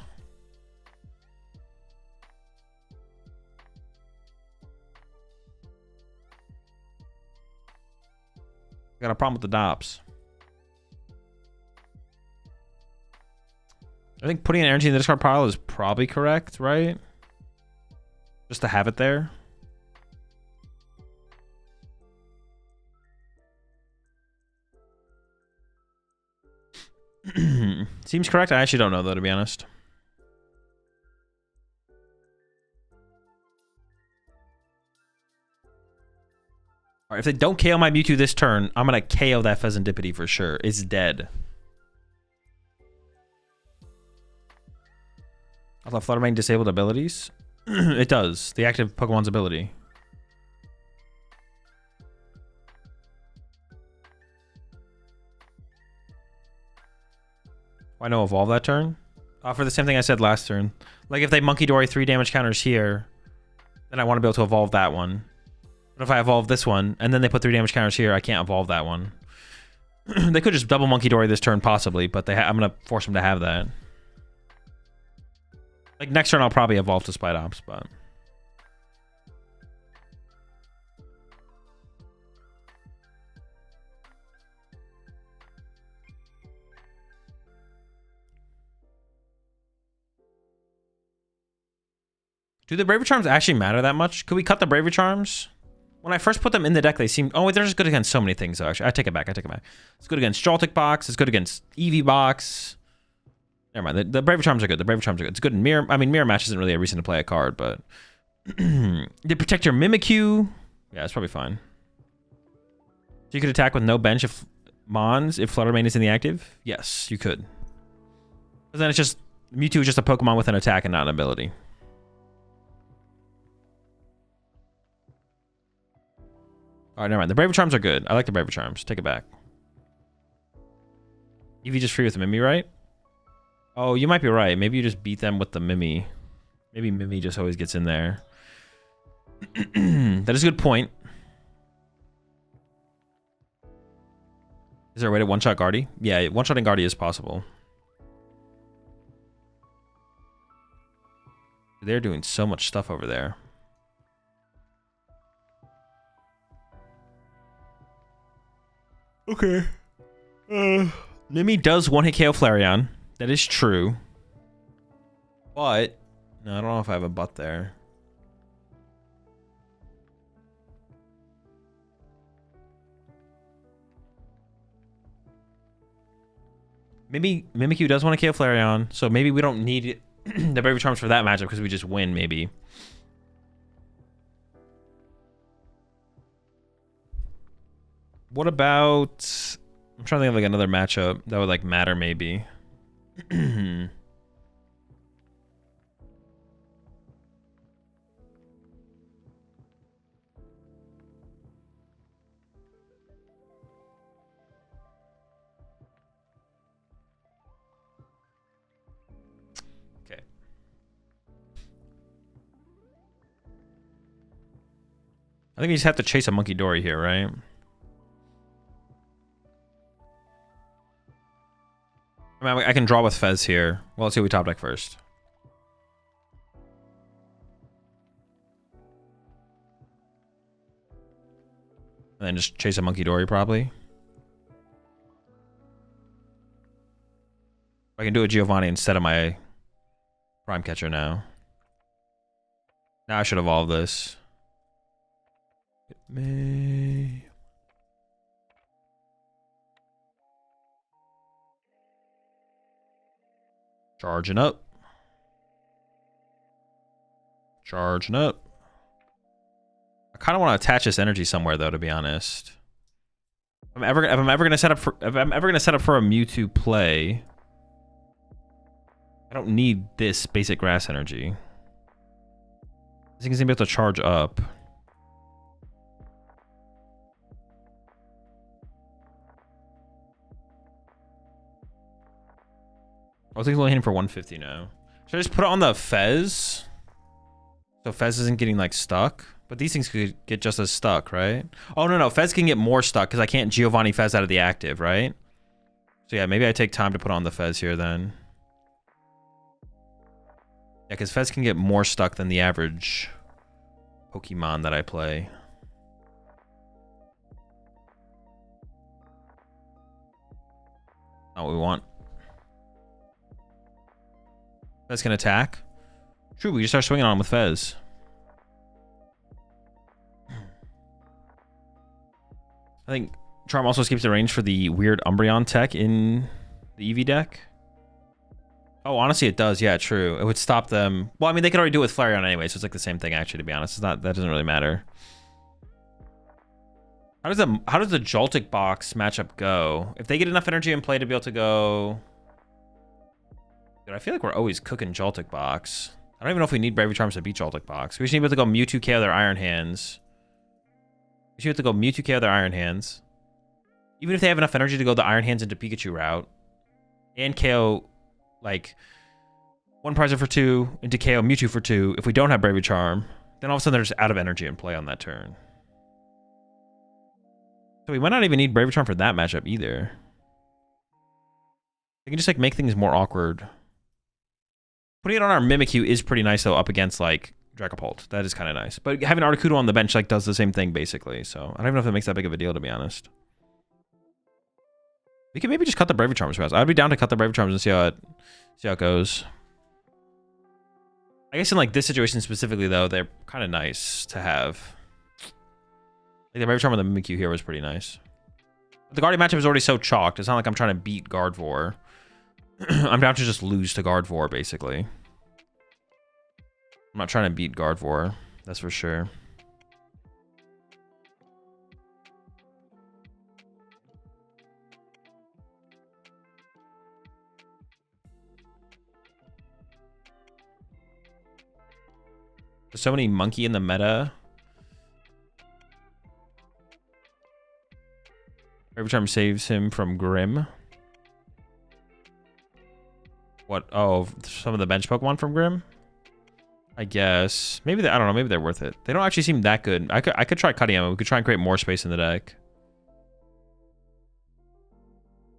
Got a problem with the dops. I think putting an energy in the discard pile is probably correct, right? Just to have it there. Seems correct. I actually don't know, though, to be honest. All right, if they don't KO my Mewtwo this turn, I'm going to KO that Pheasantipity for sure. It's dead. I thought Fluttermane disabled abilities. It does. The active Pokemon's ability. Why no evolve that turn? For the same thing I said last turn. Like if they Monkey Dory 3 damage counters here, then I want to be able to evolve that one. But if I evolve this one, and then they put 3 damage counters here, I can't evolve that one. They could just double Monkey Dory this turn possibly, but I'm going to force them to have that. Like next turn I'll probably evolve to Spidops, but... Do the Bravery Charms actually matter that much? Could we cut the Bravery Charms? When I first put them in the deck, they seemed... Oh, wait, they're just good against so many things, though, actually. I take it back. It's good against Joltik Box. It's good against Eevee Box. Never mind. The Braver Charms are good. The Braver Charms are good. It's good in Mirror. I mean, Mirror Match isn't really a reason to play a card, but... They protect your Mimikyu. Yeah, it's probably fine. So you could attack with no bench if Mons, if Fluttermane is in the active? Yes, you could. But then it's just... Mewtwo is just a Pokemon with an attack and not an ability. Alright, never mind. The Braver Charms are good. I like the Braver Charms. Take it back. Eevee just free with the Mimi, right? Oh, you might be right. Maybe you just beat them with the Mimi. Maybe Mimi just always gets in there. That is a good point. Is there a way to one-shot Guardy? Yeah, one-shotting Guardy is possible. They're doing so much stuff over there. Okay. Mimi does one-hit KO Flareon. That is true. But... No, I don't know if I have a but there. Maybe Mimikyu does want to KO Flareon, so maybe we don't need the Braver Charms for that matchup because we just win, maybe. What about... I'm trying to think of like another matchup that would like matter, maybe. Okay. I think you just have to chase a Monkey Dory here, right? I mean, I can draw with Fez here. Well, let's see what we top deck first. And then just chase a Monkey Dory, probably. I can do a Giovanni instead of my Prime Catcher now. Now I should evolve this. Hit me. Charging up. Charging up. I kind of want to attach this energy somewhere, though, to be honest. If I'm ever gonna set up for a Mewtwo play, I don't need this basic grass energy. This thing's gonna be able to charge up. I was only hitting for 150 now. Should I just put it on the Fez? So Fez isn't getting like stuck? But these things could get just as stuck, right? Oh, no. Fez can get more stuck because I can't Giovanni Fez out of the active, right? So yeah, maybe I take time to put on the Fez here then. Yeah, because Fez can get more stuck than the average Pokemon that I play. Not what we want. Fez can attack. True, we just start swinging on him with Fez. I think Charm also skips the range for the weird Umbreon tech in the Eevee deck. Oh, honestly, it does. Yeah, true. It would stop them. Well, I mean, they could already do it with Flareon anyway, so it's like the same thing, actually, to be honest. It's not, that doesn't really matter. How does the Joltik box matchup go? If they get enough energy in play to be able to go... Dude, I feel like we're always cooking Joltik box. I don't even know if we need Bravery Charms to beat Joltik box. We just need to be able to go Mewtwo KO their Iron Hands. We should have to go Mewtwo KO their Iron Hands. Even if they have enough energy to go the Iron Hands into Pikachu route. And KO, like, one Prizer for 2 into KO Mewtwo for 2. If we don't have Bravery Charm, then all of a sudden they're just out of energy in play on that turn. So we might not even need Bravery Charm for that matchup either. We can just, like, make things more awkward. Putting it on our Mimikyu is pretty nice, though, up against, like, Dragapult. That is kind of nice. But having Articuno on the bench, like, does the same thing, basically. So I don't even know if it makes that big of a deal, to be honest. We could maybe just cut the Bravery Charms for us. I'd be down to cut the Bravery Charms and see how it goes. I guess in, like, this situation specifically, though, they're kind of nice to have. Like, the Bravery Charm with the Mimikyu here was pretty nice. But the Guardian matchup is already so chalked. It's not like I'm trying to beat Gardevoir. I'm down to just lose to Gardevoir, basically. I'm not trying to beat Gardevoir, that's for sure. There's so many monkey in the meta. Every time saves him from Grim. What? Oh, some of the bench Pokemon from Grim? I guess. Maybe I don't know. Maybe they're worth it. They don't actually seem that good. I could try cutting them. We could try and create more space in the deck.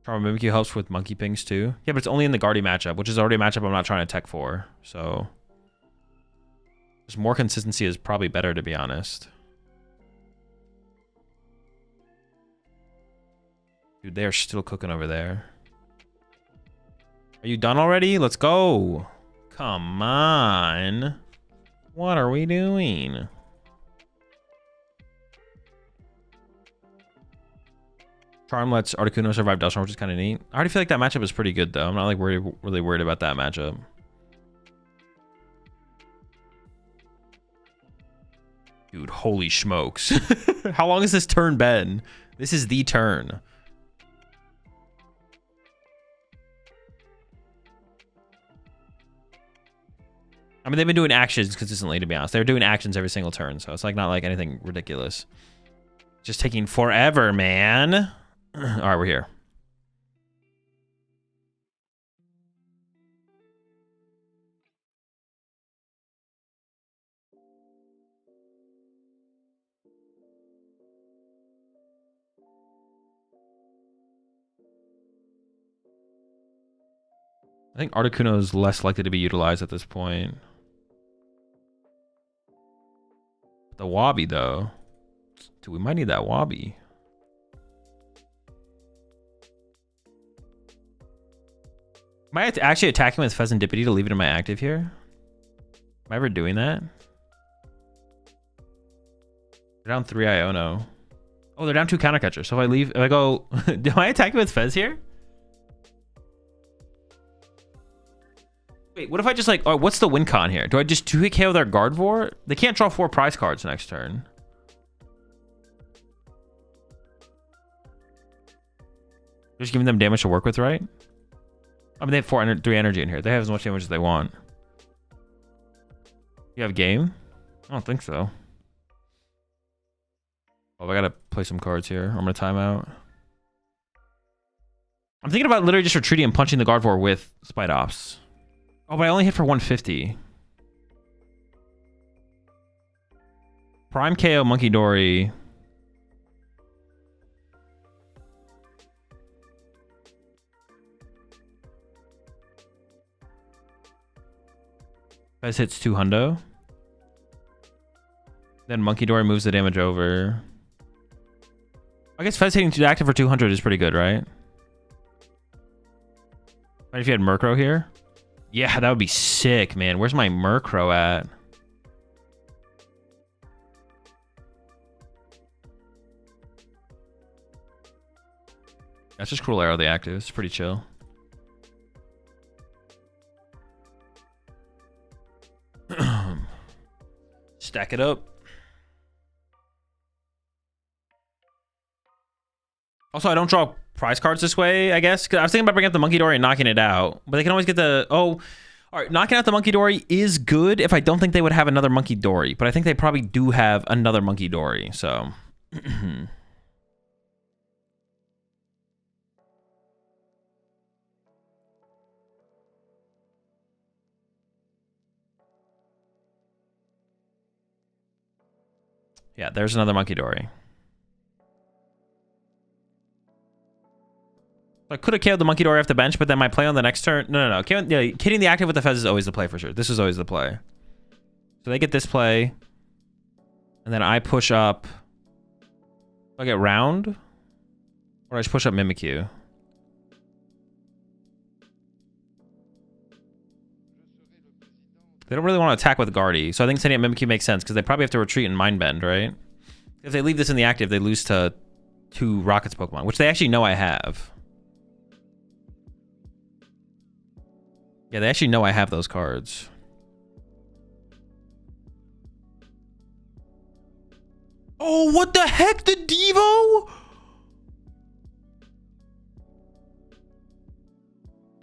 Charm Mimikyu helps with Monkey Pings too. Yeah, but it's only in the Guardy matchup, which is already a matchup I'm not trying to tech for. So just more consistency is probably better, to be honest. Dude, they are still cooking over there. Are you done already? Let's go. Come on. What are we doing? Charm lets Articuno survive Duststorm, which is kind of neat. I already feel like that matchup is pretty good, though. I'm not like really worried about that matchup. Dude, holy smokes. How long has this turn been? This is the turn. I mean, they've been doing actions consistently, to be honest. They're doing actions every single turn, so it's like not like anything ridiculous. Just taking forever, man. All right, we're here. I think Articuno is less likely to be utilized at this point. The Wabi, though. Dude, we might need that Wabi. Am I actually attacking with Pheasantipity to leave it in my active here? Am I ever doing that? They're down 3 Iono. Oh, they're down 2 counter catchers. So if I go, am I attacking with Fez here? Wait, what if I just like, oh, what's the win con here? Do I just 2-hit KO their Gardevoir? They can't draw 4 prize cards next turn. Just giving them damage to work with, right? I mean, they have 3 energy in here. They have as much damage as they want. You have game? I don't think so. Oh, I gotta play some cards here. I'm gonna time out. I'm thinking about literally just retreating and punching the Gardevoir with Spite Ops. Oh, but I only hit for 150. Prime KO Monkey Dory. Fez hits 2 hundo. Then Monkey Dory moves the damage over. I guess Fez hitting 2 active for 200 is pretty good, right? Right, if you had Murkrow here? Yeah, that would be sick, man. Where's my Murkrow at? That's just Cruel Arrow, the active. It's pretty chill. Stack it up. Also, I don't draw prize cards this way, I guess. Cause I was thinking about bringing up the Monkey Dory and knocking it out. But they can always get the... Oh, all right. Knocking out the Monkey Dory is good if I don't think they would have another Monkey Dory. But I think they probably do have another Monkey Dory. So... yeah, there's another Monkey Dory. I could have killed the Monkey Dory off the bench, but then my play on the next turn... No. Killing the active with the Fez is always the play for sure. This is always the play. So they get this play. And then I push up... Do I get round? Or I just push up Mimikyu? They don't really want to attack with Guardy. So I think sending up Mimikyu makes sense, because they probably have to retreat and Mind Bend, right? If they leave this in the active, they lose to 2 Rockets Pokemon, which they actually know I have. Yeah, they actually know I have those cards. Oh, what the heck? The Devo?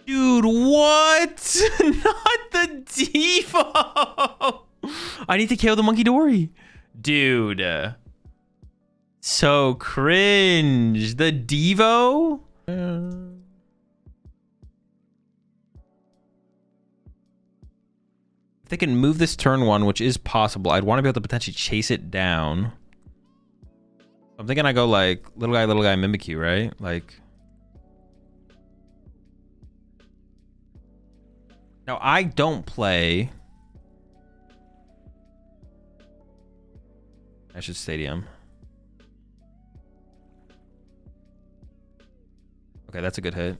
Dude, what? Not the Devo. I need to kill the Monkey Dory. Dude. So cringe. The Devo? If they can move this turn 1, which is possible, I'd want to be able to potentially chase it down. I'm thinking I go like little guy, Mimikyu, right? Like. Now, I don't play. I should Stadium. Okay, that's a good hit.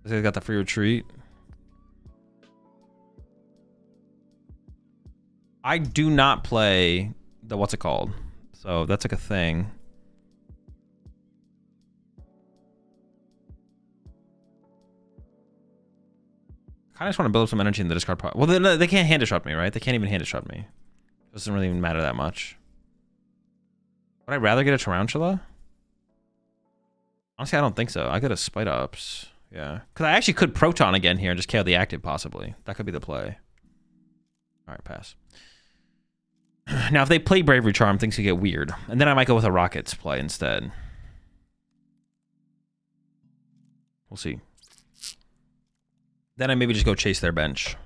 They got the free retreat. I do not play the what's it called? So that's like a thing. I just want to build up some energy in the discard pot. Well, they can't hand disrupt me, right? They can't even hand disrupt me. It doesn't really even matter that much. Would I rather get a Tarantula? Honestly, I don't think so. I got a Spite Ups. Yeah. Because I actually could Proton again here and just KO the active, possibly. That could be the play. All right, pass. Now, if they play Bravery Charm, things could get weird. And then I might go with a Rockets play instead. We'll see. Then I maybe just go chase their bench.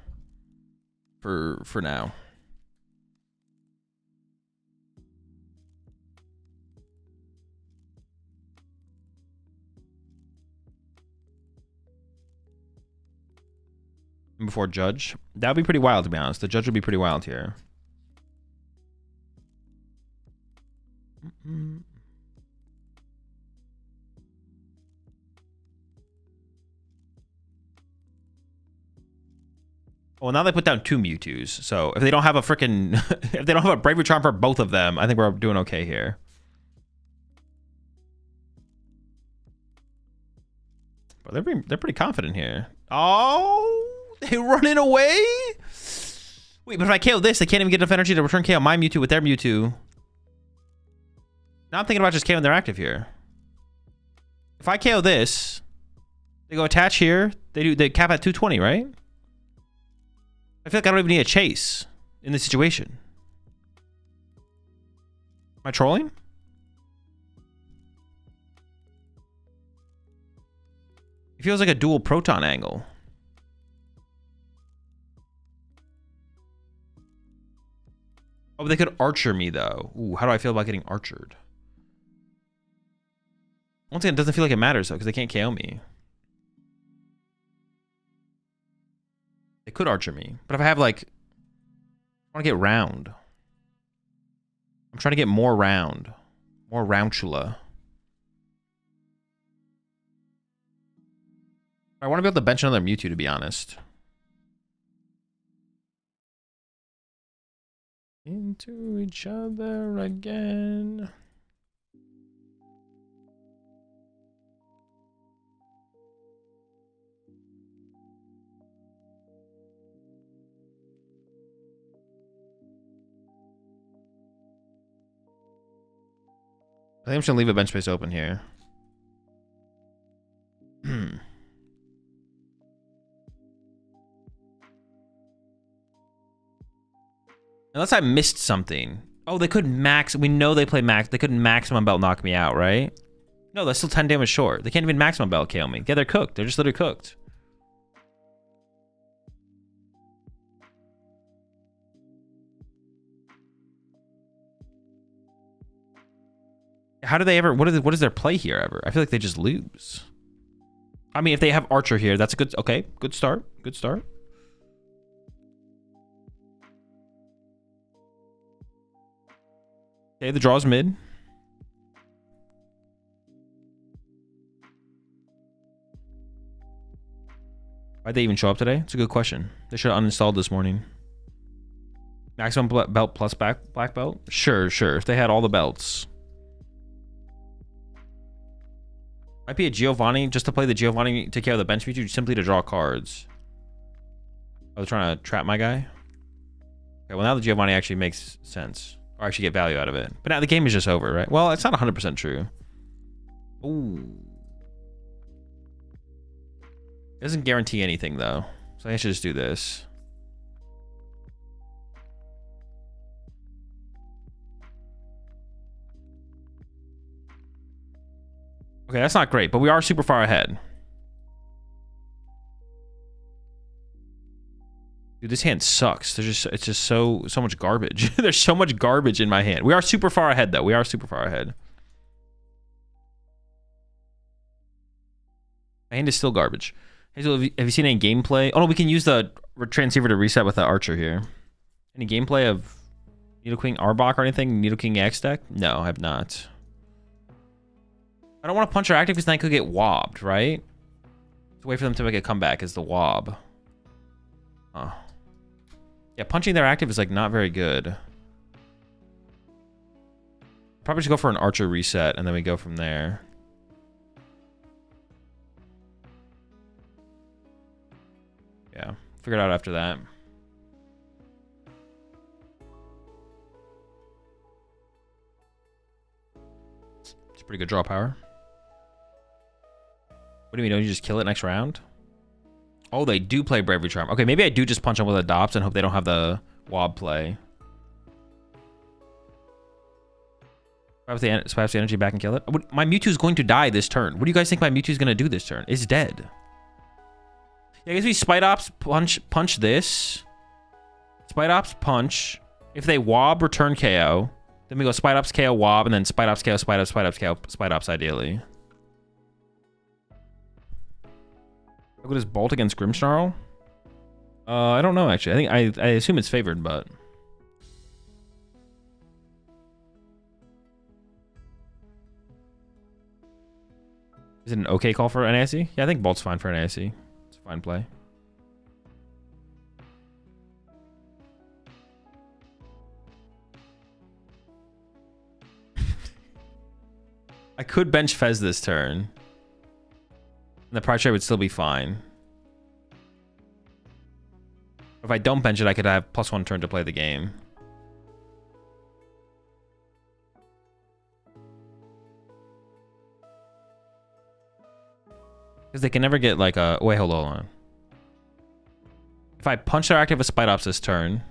For now. Before Judge. That would be pretty wild, to be honest. The Judge would be pretty wild here. Well, now they put down 2 Mewtwo's. So if they don't have a freaking... if they don't have a Bravery Charm for both of them, I think we're doing okay here. But they're pretty confident here. Oh, they running away? Wait, but if I KO this, they can't even get enough energy to return KO my Mewtwo with their Mewtwo. Now I'm thinking about just KOing their active here. If I KO this, they go attach here. They cap at 220, right? I feel like I don't even need a chase in this situation. Am I trolling? It feels like a dual Proton angle. Oh, but they could Archer me, though. Ooh, how do I feel about getting Archered? Once again, it doesn't feel like it matters, though, because they can't KO me. They could Archer me. But if I have, like... I want to get round. I'm trying to get more round. More Roundchula. I want to be able to bench another Mewtwo, to be honest. Into each other again. I think I'm just gonna leave a bench space open here. Unless I missed something. Oh, they could max. We know they play max. They couldn't maximum belt knock me out, right? No, that's still 10 damage short. They can't even maximum belt KO me. Yeah, they're cooked. They're just literally cooked. How do they ever... What is their play here ever? I feel like they just lose. I mean, if they have Archer here, that's a good... Okay, good start. Good start. Okay, the draw's mid. Why'd they even show up today? It's a good question. They should have uninstalled this morning. Maximum belt plus black belt? Sure. If they had all the belts. Might be a Giovanni just to play the Giovanni, take care of the bench Mewtwo, simply to draw cards. I was trying to trap my guy. Okay, well now the Giovanni actually makes sense. Or actually get value out of it. But now the game is just over, right? Well, it's not 100% true. Ooh. Doesn't guarantee anything though. So I should just do this. Okay, that's not great, but we are super far ahead. Dude, this hand sucks. It's just so much garbage. There's so much garbage in my hand. We are super far ahead though. We are super far ahead. My hand is still garbage. Hey, so have you seen any gameplay? Oh no, we can use the transceiver to reset with the Archer here. Any gameplay of Nidoking Arbok or anything? Nidoking X deck? No, I have not. I don't want to punch their active because then I could get wobbed, right? To wait for them to make a comeback is the wob. Oh. Yeah, punching their active is like not very good. Probably should go for an Archer reset and then we go from there. Yeah, figure it out after that. It's a pretty good draw power. What do you mean, don't you just kill it next round? Oh, they do play Bravery Charm. Okay, maybe I do just punch them with Adopts and hope they don't have the Wob play. Spy the energy back and kill it. My Mewtwo's going to die this turn. What do you guys think my Mewtwo's going to do this turn? It's dead. Yeah, I guess we Spite Ops, punch this. Spite Ops, punch. If they Wob, return KO. Then we go Spite Ops, KO, Wob, and then Spite Ops, KO, Spite Ops, Spite Ops, KO, Spite Ops ideally. How good is Bolt against Grimmsnarl? I don't know actually. I assume it's favored, but is it an okay call for NASE? Yeah, I think Bolt's fine for NASE. It's a fine play. I could bench Fez this turn. And the price trade would still be fine. If I don't bench it, I could have +1 turn to play the game. Because they can never get like a... Wait, hold on. If I punch their active with Spite Ops this turn,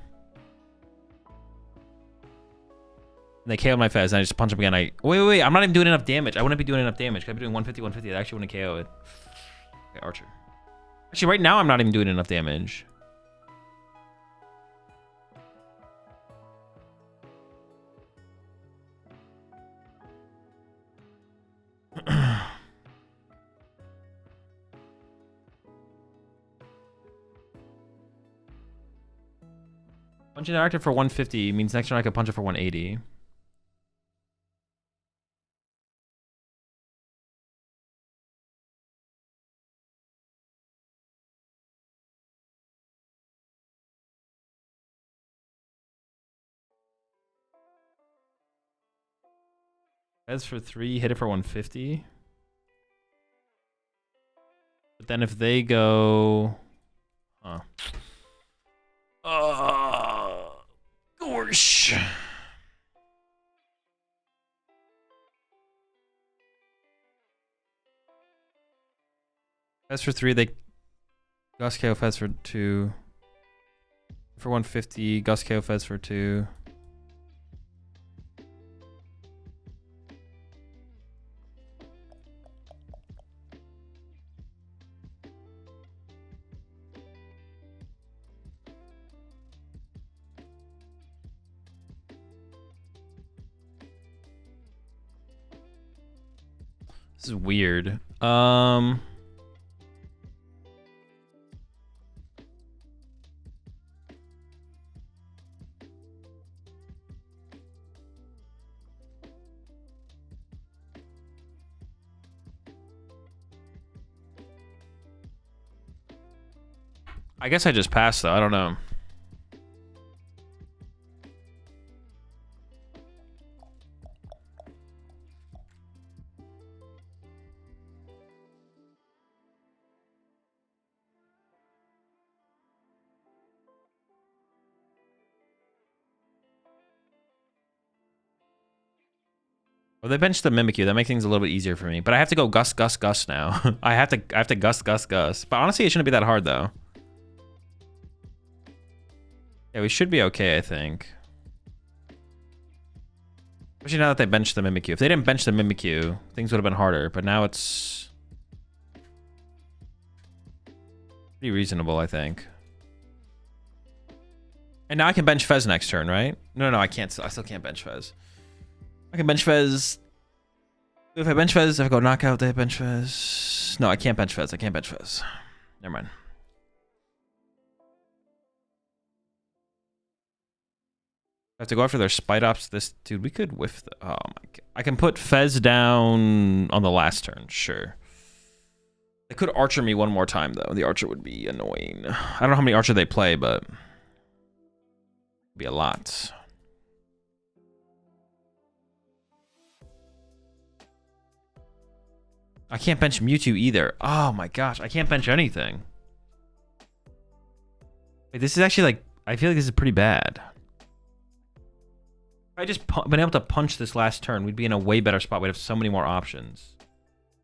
and they KO my Fez, and I just punch them again, Wait, I'm not even doing enough damage. I wouldn't be doing enough damage. I'd be doing 150, 150. I actually wouldn't KO it. Okay, Archer. Actually, right now, I'm not even doing enough damage. Punching their active for 150 means next turn I could punch it for 180. As for 3, hit it for 150. But then if they go... Huh. Gosh. Fez for 3, they Gus KO Fez for 2. For 150, Gus KO Fez for 2. This is weird. I guess I just passed though. I don't know. Well, they benched the Mimikyu. That makes things a little bit easier for me. But I have to go Gus, Gus, Gus now. I have to Gus, Gus, Gus. But honestly, it shouldn't be that hard, though. Yeah, we should be okay, I think. Especially now that they benched the Mimikyu. If they didn't bench the Mimikyu, things would have been harder. But now it's pretty reasonable, I think. And now I can bench Fez next turn, right? No, I can't. I still can't bench Fez. I can bench Fez. If I bench Fez, if I go knockout, they bench Fez. No, I can't bench Fez. I can't bench Fez. Never mind. I have to go after their Spite Ops. This dude, we could whiff. Oh my god! I can put Fez down on the last turn. Sure. They could Archer me one more time though. The Archer would be annoying. I don't know how many Archer they play, but it'd be a lot. I can't bench Mewtwo either. Oh my gosh, I can't bench anything. Wait, this is actually like, I feel like this is pretty bad. If I just been able to punch this last turn, we'd be in a way better spot. We'd have so many more options.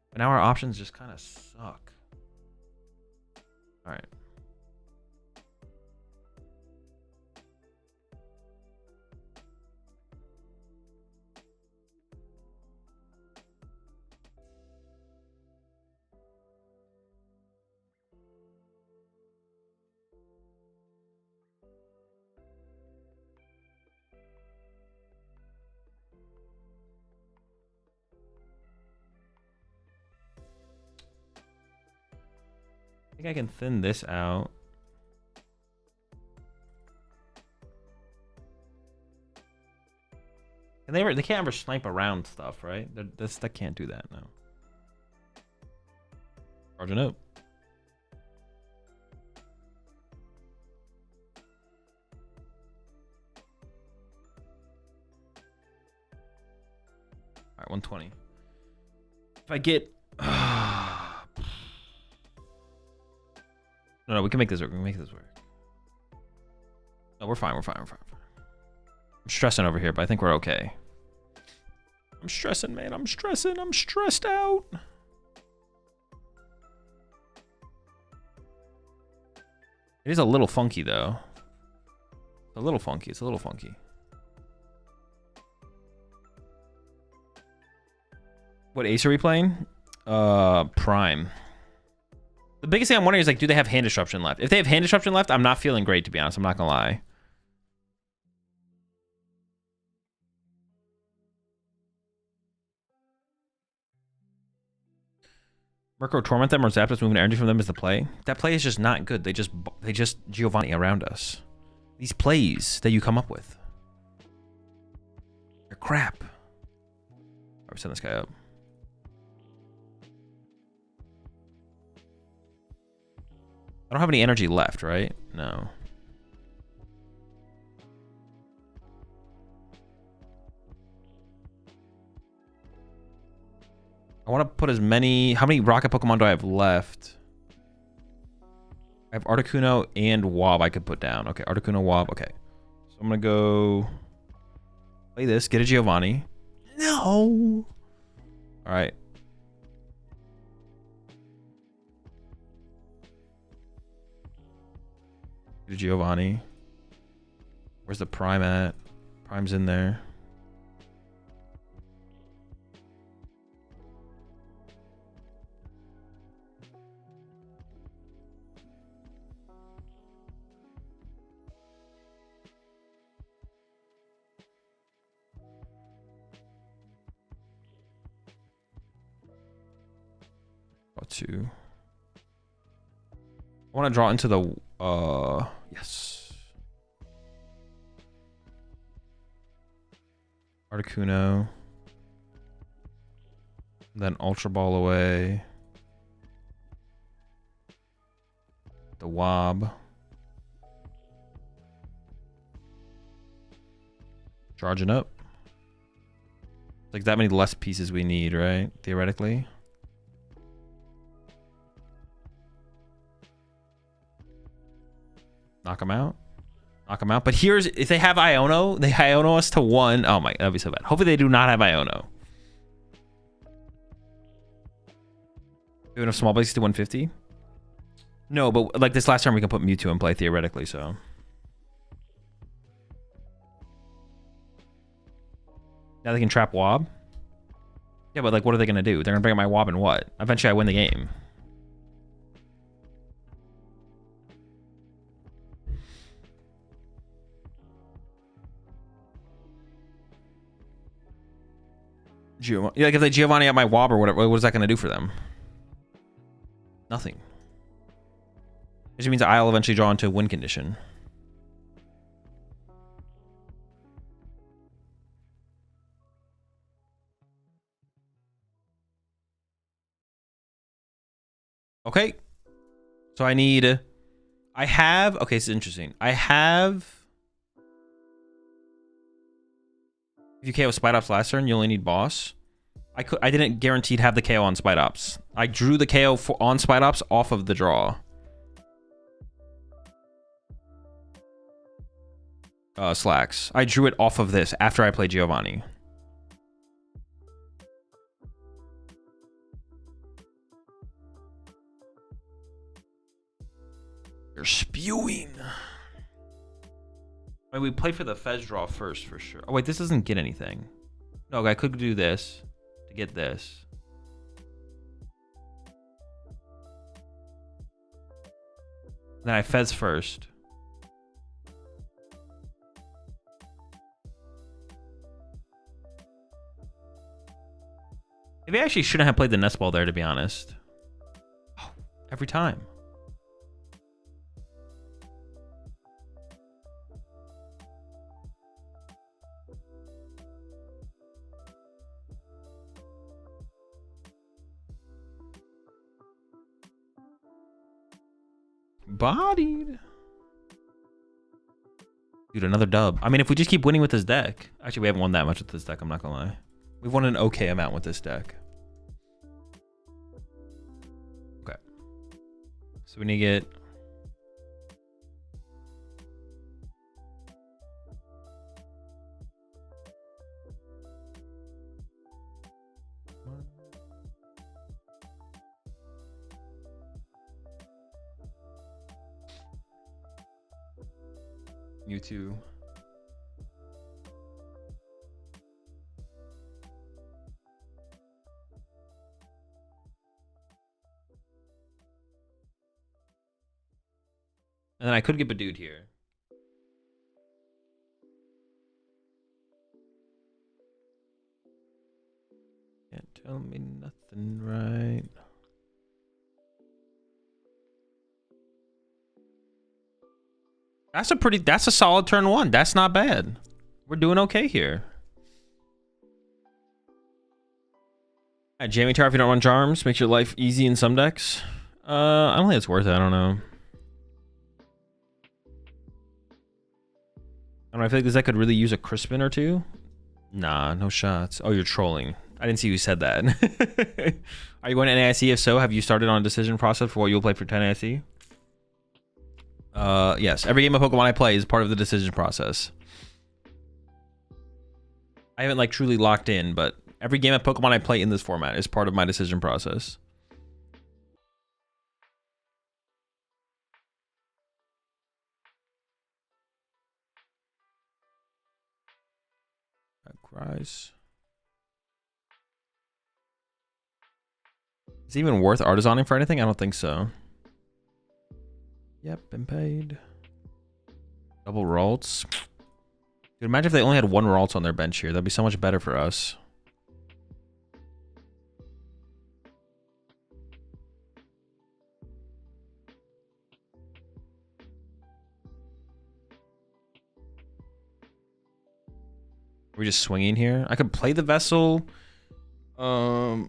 But now our options just kind of suck. All right. I think I can thin this out. And they can't ever snipe around stuff, right? They can't do that, no. Charging up. All right, 120. If I get... No, we can make this work. We can make this work. No, we're fine. We're fine. We're fine. I'm stressing over here, but I think we're okay. I'm stressing, man. I'm stressing. I'm stressed out. It is a little funky, though. It's a little funky. It's a little funky. What ace are we playing? Prime. The biggest thing I'm wondering is, like, do they have hand disruption left? If they have hand disruption left, I'm not feeling great, to be honest. I'm not gonna lie. Murkrow torment them or Zapdos moving energy from them is the play. That play is just not good. They just Giovanni around us. These plays that you come up with, they're crap. All right, send this guy up. I don't have any energy left, right? No. I want to put as many... How many rocket Pokemon do I have left? I have Articuno and Wob I could put down. Okay, Articuno, Wob. Okay. So I'm going to go... Play this. Get a Giovanni. No! Alright. Get a Giovanni. Where's the Prime at? Prime's in there. Two. I want to draw into the yes. Articuno. Then Ultra Ball away. The Wob. Charging up. Like that many less pieces we need, right? Theoretically. Knock them out. Knock them out. But here's, if they have Iono, they Iono us to 1. Oh my, that'd be so bad. Hopefully they do not have Iono. We have enough small bases to 150? No, but like this last turn we can put Mewtwo in play theoretically, so. Now they can trap Wob? Yeah, but like what are they gonna do? They're gonna bring up my Wob and what? Eventually I win the game. Yeah, like if they Giovanni out my Wob or whatever, what is that gonna do for them? Nothing. It just means I'll eventually draw into win condition. Okay. So I have, okay, this is interesting. I have, if you KO Spite Ops last turn, you only need boss. I didn't guaranteed have the KO on Spite Ops. I drew the KO on Spite Ops off of the draw. Slacks. I drew it off of this after I played Giovanni. You're spewing. Wait, we play for the Fez draw first for sure. Oh wait, this doesn't get anything. No, I could do this to get this. Then I Fez first. Maybe I actually shouldn't have played the Nest Ball there, to be honest. Oh, every time. Bodied. Dude, another dub. I mean, if we just keep winning with this deck. Actually, we haven't won that much with this deck, I'm not gonna lie. We've won an okay amount with this deck. Okay. So we need to get... Mewtwo. And then I could get Badooed here. Can't tell me nothing, right? That's a solid turn one. That's not bad. We're doing okay here. Jamming Tower if you don't run charms makes your life easy in some decks. I don't think it's worth it. I don't know. I don't know. I feel like this deck could really use a Crispin or two. Nah, no shots. Oh, you're trolling. I didn't see you said that. Are you going to NAIC? If so, have you started on a decision process for what you'll play for 10 NAIC? Yes. Every game of Pokemon I play is part of the decision process. I haven't like truly locked in, but every game of Pokemon I play in this format is part of my decision process. Cries. Is it even worth artisaning for anything? I don't think so. Yep, been paid. Double Ralts. Dude, imagine if they only had one Ralts on their bench here. That'd be so much better for us. We're just swinging here. I could play the Vessel. I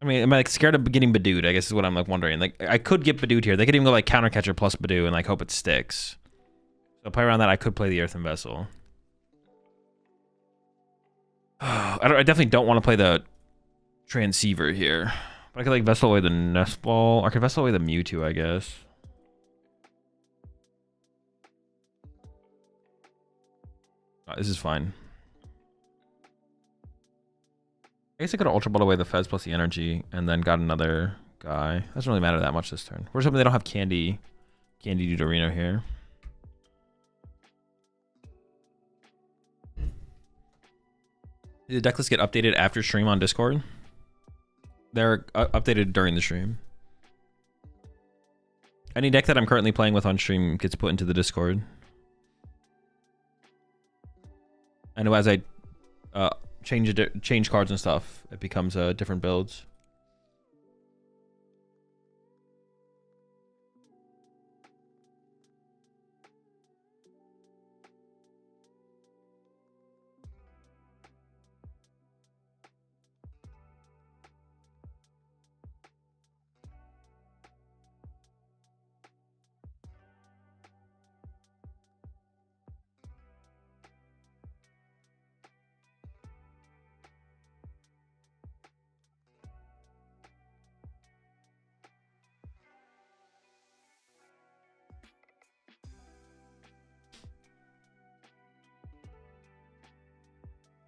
mean, am I like scared of getting Badooed? I guess is what I'm like wondering. Like, I could get Badooed here. They could even go like Counter Catcher plus Badoo and like hope it sticks. So I'll play around that. I could play the Earthen Vessel. I definitely don't want to play the Transceiver here. But I could like Vessel away the Nest Ball. I could Vessel away the Mewtwo, I guess. Oh, this is fine. I guess I could have Ultra Ball away the Fez plus the energy and then got another guy. Doesn't really matter that much this turn. We're hoping they don't have Candy Deuterino here. Did the decklist get updated after stream on Discord? They're updated during the stream. Any deck that I'm currently playing with on stream gets put into the Discord. I know as I change cards and stuff, it becomes different builds.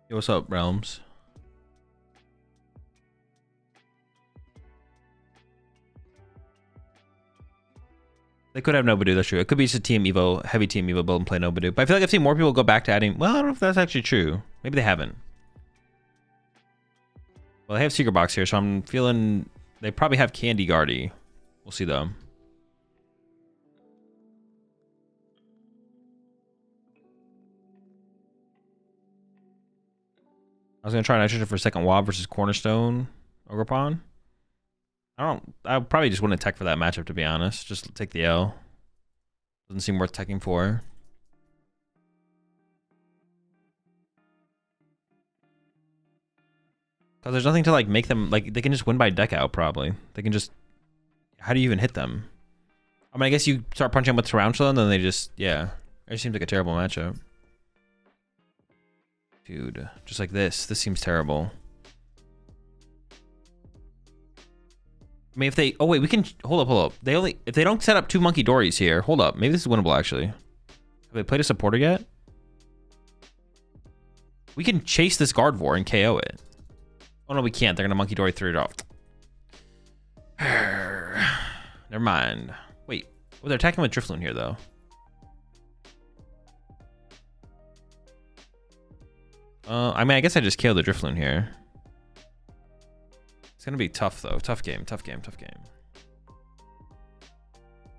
Yo, what's up, Realms? They could have Nobadu, that's true. It could be just a Team Evo, heavy Team Evo build and play Nobadu. But I feel like I've seen more people go back to adding... Well, I don't know if that's actually true. Maybe they haven't. Well, they have Secret Box here, so I'm feeling... They probably have Candy Guardy. We'll see, though. I was going to try Nitrogen for second Wob versus Cornerstone Ogerpon. I probably just wouldn't tech for that matchup, to be honest. Just take the L. Doesn't seem worth teching for. Because there's nothing to like make them, like, they can just win by deck out, probably. They can just, how do you even hit them? I mean, I guess you start punching them with Tarantula and then they just, yeah. It seems like a terrible matchup. Dude, just like this. This seems terrible. I mean, if they... Oh, wait, we can... Hold up. If they don't set up two Monkey Dories here... Hold up. Maybe this is winnable, actually. Have they played a supporter yet? We can chase this Gardevoir and KO it. Oh, no, we can't. They're going to Monkey Dory through it off. Never mind. Wait. Oh, they're attacking with Drifloon here, though. I mean, I guess I just killed the Drifloon here. It's gonna be tough, though. Tough game.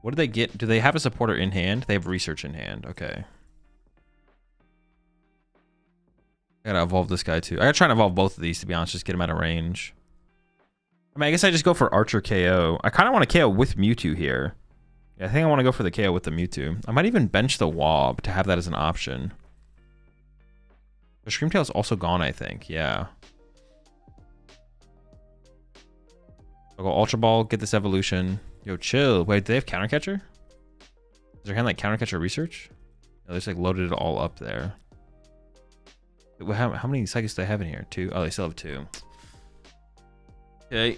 What do they get? Do they have a supporter in hand? They have research in hand. Okay. I gotta evolve this guy, too. I gotta try and evolve both of these, to be honest. Just get them out of range. I mean, I guess I just go for Archer KO. I kind of want to KO with Mewtwo here. Yeah, I think I want to go for the KO with the Mewtwo. I might even bench the Wob to have that as an option. The Screamtail's also gone, I think. Yeah. I'll go Ultra Ball, get this evolution. Yo, chill. Wait, do they have Counter Catcher? Is their hand like Counter Catcher Research? No, they just like loaded it all up there. Wait, how many psychics do they have in here? 2? Oh, they still have 2. Okay.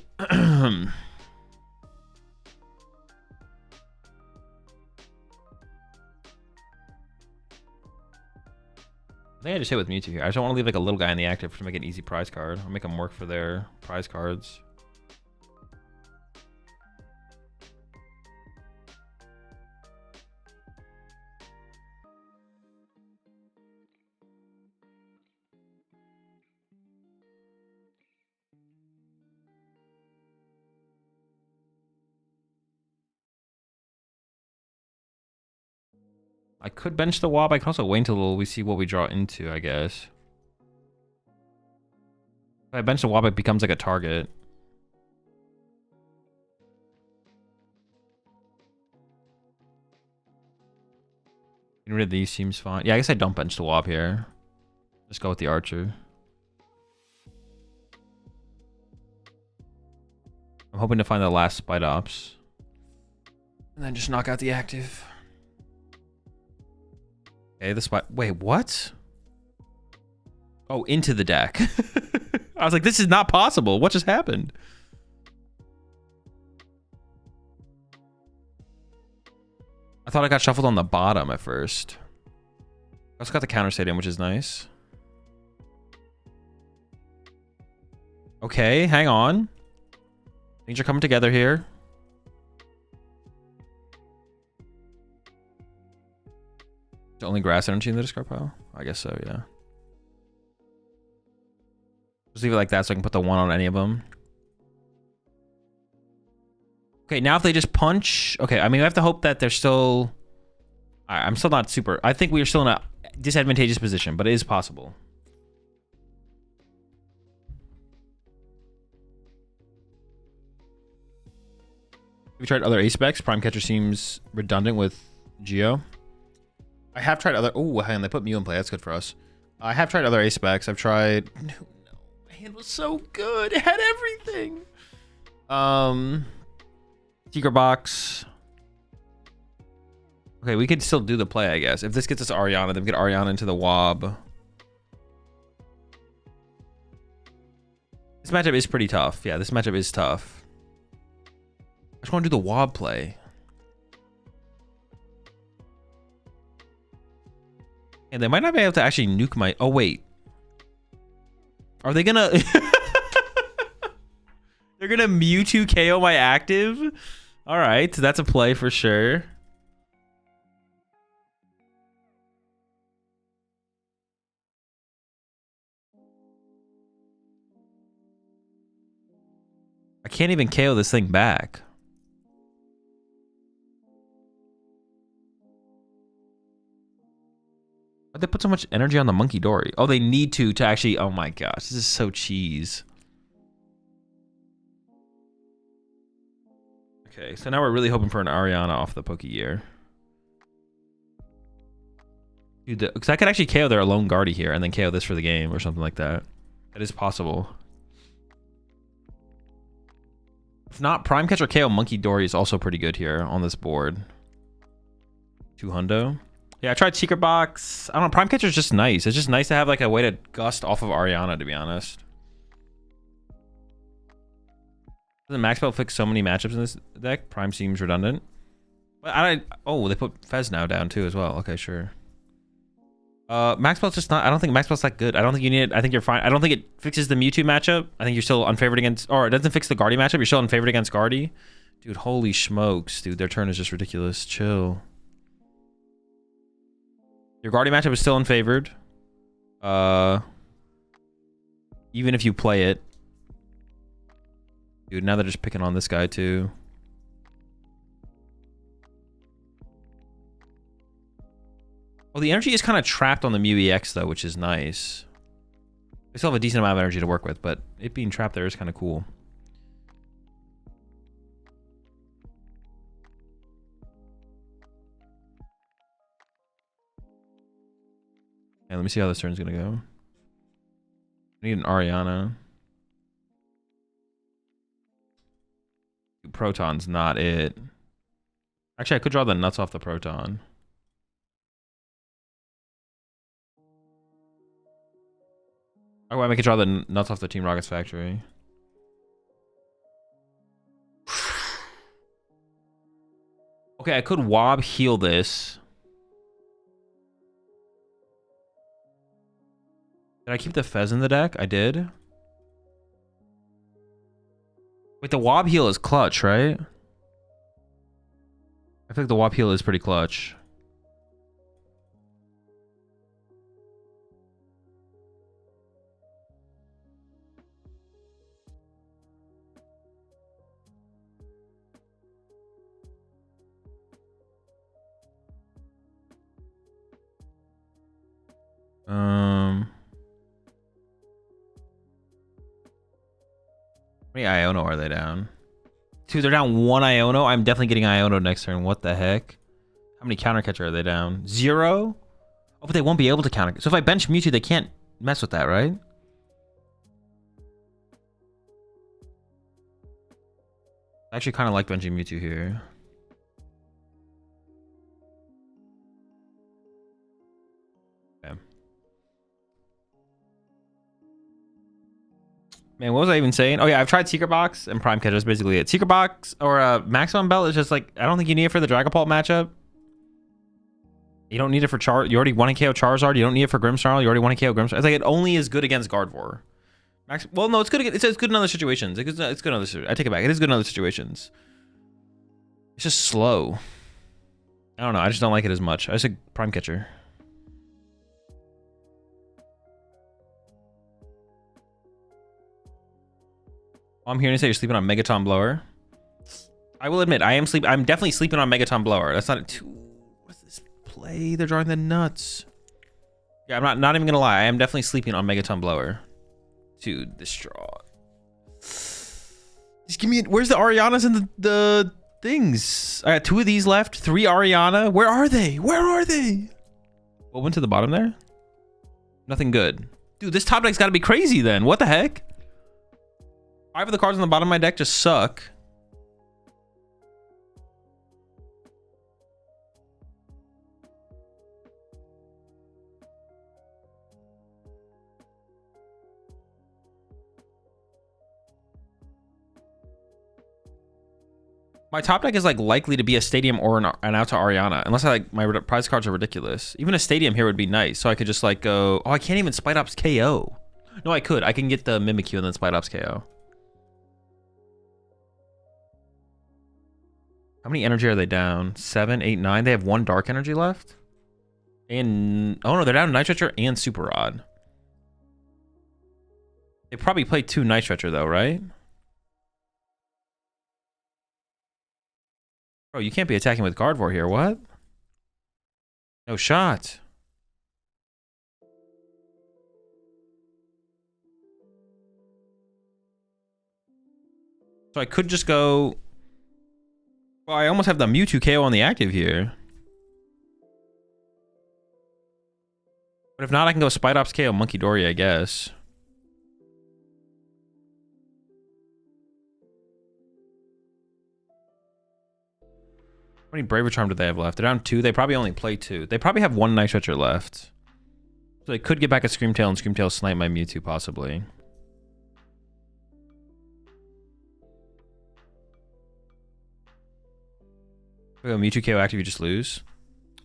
I think I just hit with Mewtwo here. I just don't want to leave like a little guy in the active to make an easy prize card. I'll make them work for their prize cards. I could bench the Wob. I can also wait until we see what we draw into, I guess. If I bench the Wob, it becomes like a target. Getting rid of these seems fine. Yeah, I guess I don't bench the Wob here. Just go with the Archer. I'm hoping to find the last Spite Ops. And then just knock out the active. Okay, the spot. Wait, what? Oh, into the deck. I was like, this is not possible. What just happened? I thought I got shuffled on the bottom at first. I also got the counter stadium, which is nice. Okay, hang on. Things are coming together here. Only grass energy in the discard pile? I guess so, yeah. Just leave it like that so I can put the 1 on any of them. Okay, now if they just punch... Okay, I mean, I have to hope that they're still... I'm still not super... I think we are still in a disadvantageous position, but it is possible. Have you tried other ace specs? Prime Catcher seems redundant with Geo. I have tried other... Oh, hang on, they put Mew in play. That's good for us. I have tried other ace specs. I've tried... No, my hand was so good. It had everything. Secret box. Okay, we could still do the play, I guess. If this gets us Ariana, then we get Ariana into the Wob. This matchup is pretty tough. Yeah, this matchup is tough. I just want to do the Wob play. And they might not be able to actually nuke my... Oh, wait. Are they gonna... They're gonna Mewtwo KO my active? All right, that's a play for sure. I can't even KO this thing back. Why'd they put so much energy on the Monkey Dory? Oh, they need to actually... Oh my gosh, this is so cheese. Okay, so now we're really hoping for an Ariana off the Pokegear. Dude, because I could actually KO their Alone Guardy here and then KO this for the game or something like that. That is possible. If not, Prime Catcher KO Monkey Dory is also pretty good here on this board. 2 hundo. Yeah, I tried Secret Box. I don't know, Prime Catcher is just nice. It's just nice to have like a way to gust off of Ariana, to be honest. Doesn't Max Belt fix so many matchups in this deck? Prime seems redundant. But oh, they put Fez now down too as well. Okay, sure. Max Belt's just not... I don't think Max Belt's that good. I don't think you need it. I think you're fine. I don't think it fixes the Mewtwo matchup. I think you're still unfavored against... Or it doesn't fix the Guardy matchup. You're still unfavored against Guardy. Dude, holy smokes. Dude, their turn is just ridiculous. Chill. Your Guardy matchup is still unfavored. Even if you play it. Dude, now they're just picking on this guy too. Well, the energy is kind of trapped on the Mew EX though, which is nice. They still have a decent amount of energy to work with, but it being trapped there is kind of cool. Yeah, let me see how this turn's gonna go. I need an Ariana. Proton's not it. Actually, I could draw the nuts off the Proton. Oh, I could draw the nuts off the Team Rocket's Factory. Okay, I could Wob heal this. Did I keep the Fez in the deck? I did. Wait, the Wob heal is clutch, right? I feel like the Wob heal is pretty clutch. How many Iono are they down? 2, they're down 1 Iono. I'm definitely getting Iono next turn. What the heck? How many counter catcher are they down? 0? Oh, but they won't be able to counter. So if I bench Mewtwo, they can't mess with that, right? I actually kind of like benching Mewtwo here. Okay. Man, what was I even saying? Oh yeah, I've tried Secret Box and Prime Catcher. That's basically it. Secret Box or Maximum Belt is just like, I don't think you need it for the Dragapult matchup. You don't need it for You already want to KO Charizard. You don't need it for Grimmsnarl. You already want to KO Grimmsnarl. It's like it only is good against Gardevoir. Max, well, no, it's good. It's good in other situations. It's good in other. I take it back. It is good in other situations. It's just slow. I don't know. I just don't like it as much. I just a prime catcher. I'm hearing you say you're sleeping on Megaton Blower. I will admit, I'm definitely sleeping on Megaton Blower. That's not too. What's this play? They're drawing the nuts. Yeah, I'm not even gonna lie. I am definitely sleeping on Megaton Blower. To distraught. Just give me. Where's the Arianas and the things? I got 2 of these left. 3 Ariana. Where are they? Where are they? What went to the bottom there? Nothing good. Dude, this top deck's got to be crazy then. What the heck? 5 of the cards on the bottom of my deck just suck. My top deck is like likely to be a stadium or an out to Ariana, unless I like my prize cards are ridiculous. Even a stadium here would be nice, so I could just like go. Oh, I can't even Spite Ops KO. No, I could. I can get the Mimikyu and then Spite Ops KO. How many energy are they down? 7, 8, 9. They have 1 dark energy left. And oh no, they're down Night Stretcher and Super Rod. They probably played 2 Night Stretcher though, right? Bro, you can't be attacking with Gardevoir here. What? No shot. So I could just go. Well, I almost have the Mewtwo KO on the active here. But if not, I can go Spite Ops KO Monkey Dory, I guess. How many Braver Charm do they have left? They're down 2. They probably only play 2. They probably have 1 Night Stretcher left. So they could get back a Screamtail and Screamtail snipe my Mewtwo, possibly. If I go Mewtwo KO active, you just lose.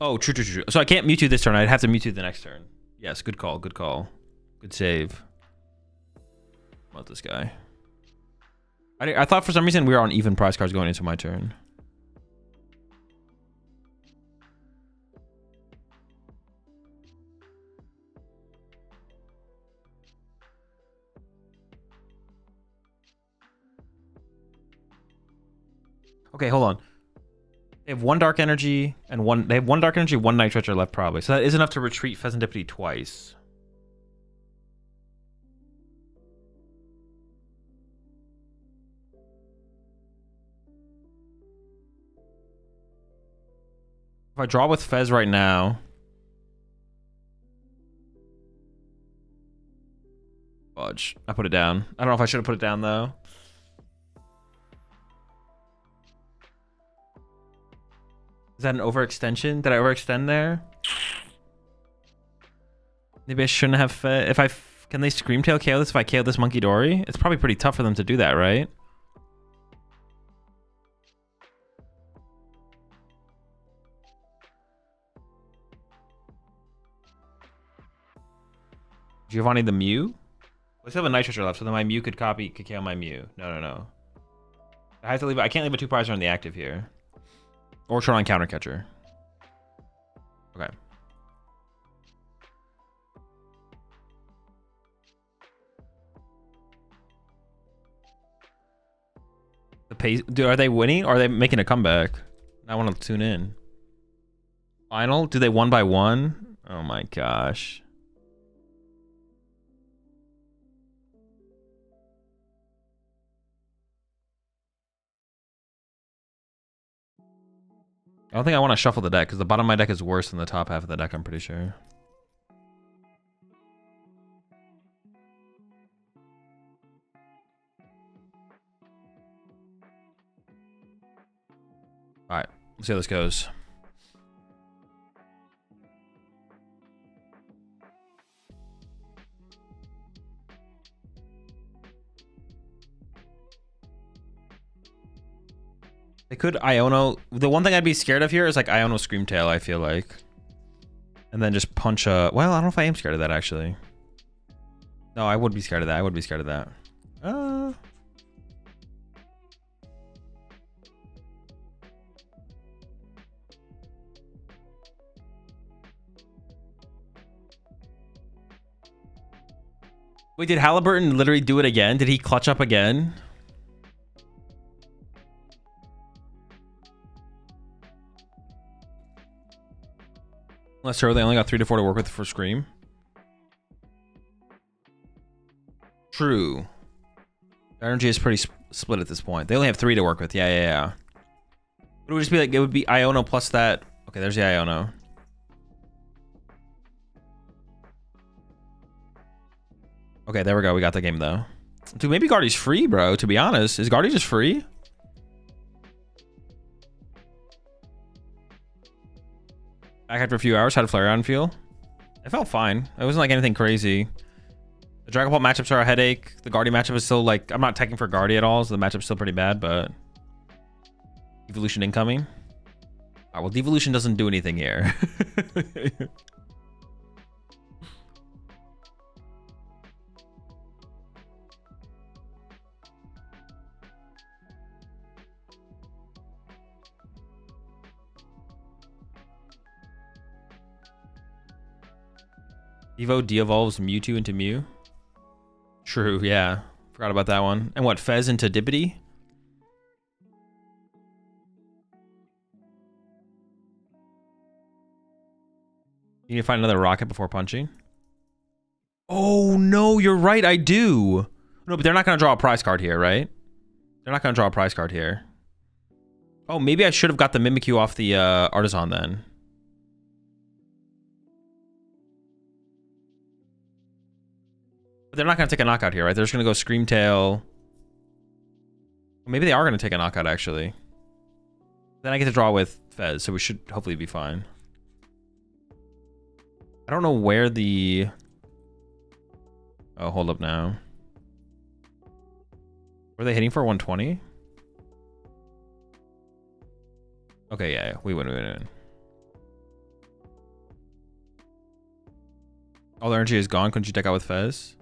Oh, true. So I can't Mewtwo this turn. I'd have to Mewtwo the next turn. Yes, good call. Good call. Good save. About this guy. I thought for some reason we were on even prize cards going into my turn. Okay, hold on. They have 1 dark energy and 1. They have 1 dark energy, 1 Night Stretcher left probably. So that is enough to retreat Pheasantipity twice. If I draw with Fez right now. Fudge. I put it down. I don't know if I should have put it down though. Is that an overextension? Did I overextend there? Maybe I shouldn't have. Can they Screamtail KO this if I KO this Monkey Dory? It's probably pretty tough for them to do that, right? Giovanni the Mew? Let's have a Night Stretcher left, so then my Mew could KO my Mew. No. I have to leave. I can't leave a 2 prizer on the active here. Or turn on Counter Catcher. Okay. The pace. Dude, are they winning? Or are they making a comeback? I want to tune in. Final? Do they 1 by 1? Oh my gosh. I don't think I want to shuffle the deck because the bottom of my deck is worse than the top half of the deck, I'm pretty sure. Alright, let's see how this goes. They could Iono. The one thing I'd be scared of here is like Iono Screamtail, I feel like. And then just punch a... Well, I don't know if I am scared of that, actually. No, I would be scared of that. I would be scared of that. Wait, did Halliburton literally do it again? Did he clutch up again? Unless sure, they only got 3 to 4 to work with for Scream. True. Their energy is pretty split at this point. They only have 3 to work with. Yeah. It would just be like, it would be Iono plus that. Okay, there's the Iono. Okay, there we go. We got the game though. Dude, maybe Guardy's free, bro. To be honest, is Guardy just free? Back after a few hours, how did Flareon feel? It felt fine. It wasn't like anything crazy. The Dragapult matchups are a headache. The Guardy matchup is still like, I'm not teching for Guardy at all, so the matchup's still pretty bad, but Evolution incoming. Alright, well, Devolution doesn't do anything here. Evo de-evolves Mewtwo into Mew. True, yeah. Forgot about that one. And what, Fez into Dippity? You need to find another rocket before punching. Oh, no, you're right, I do. No, but they're not going to draw a prize card here, right? They're not going to draw a prize card here. Oh, maybe I should have got the Mimikyu off the Artisan then. But they're not going to take a knockout here, right? They're just going to go Scream Tail. Maybe they are going to take a knockout, actually. Then I get to draw with Fez, so we should hopefully be fine. I don't know where the... Oh, hold up now. Were they hitting for 120? Okay, yeah, we win. All the energy is gone. Couldn't you deck out with Fez?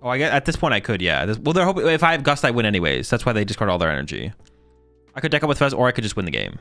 Oh, I get at this point I could, yeah. Well, they're hoping if I have Gust, I win anyways. That's why they discard all their energy. I could deck up with Fez, or I could just win the game.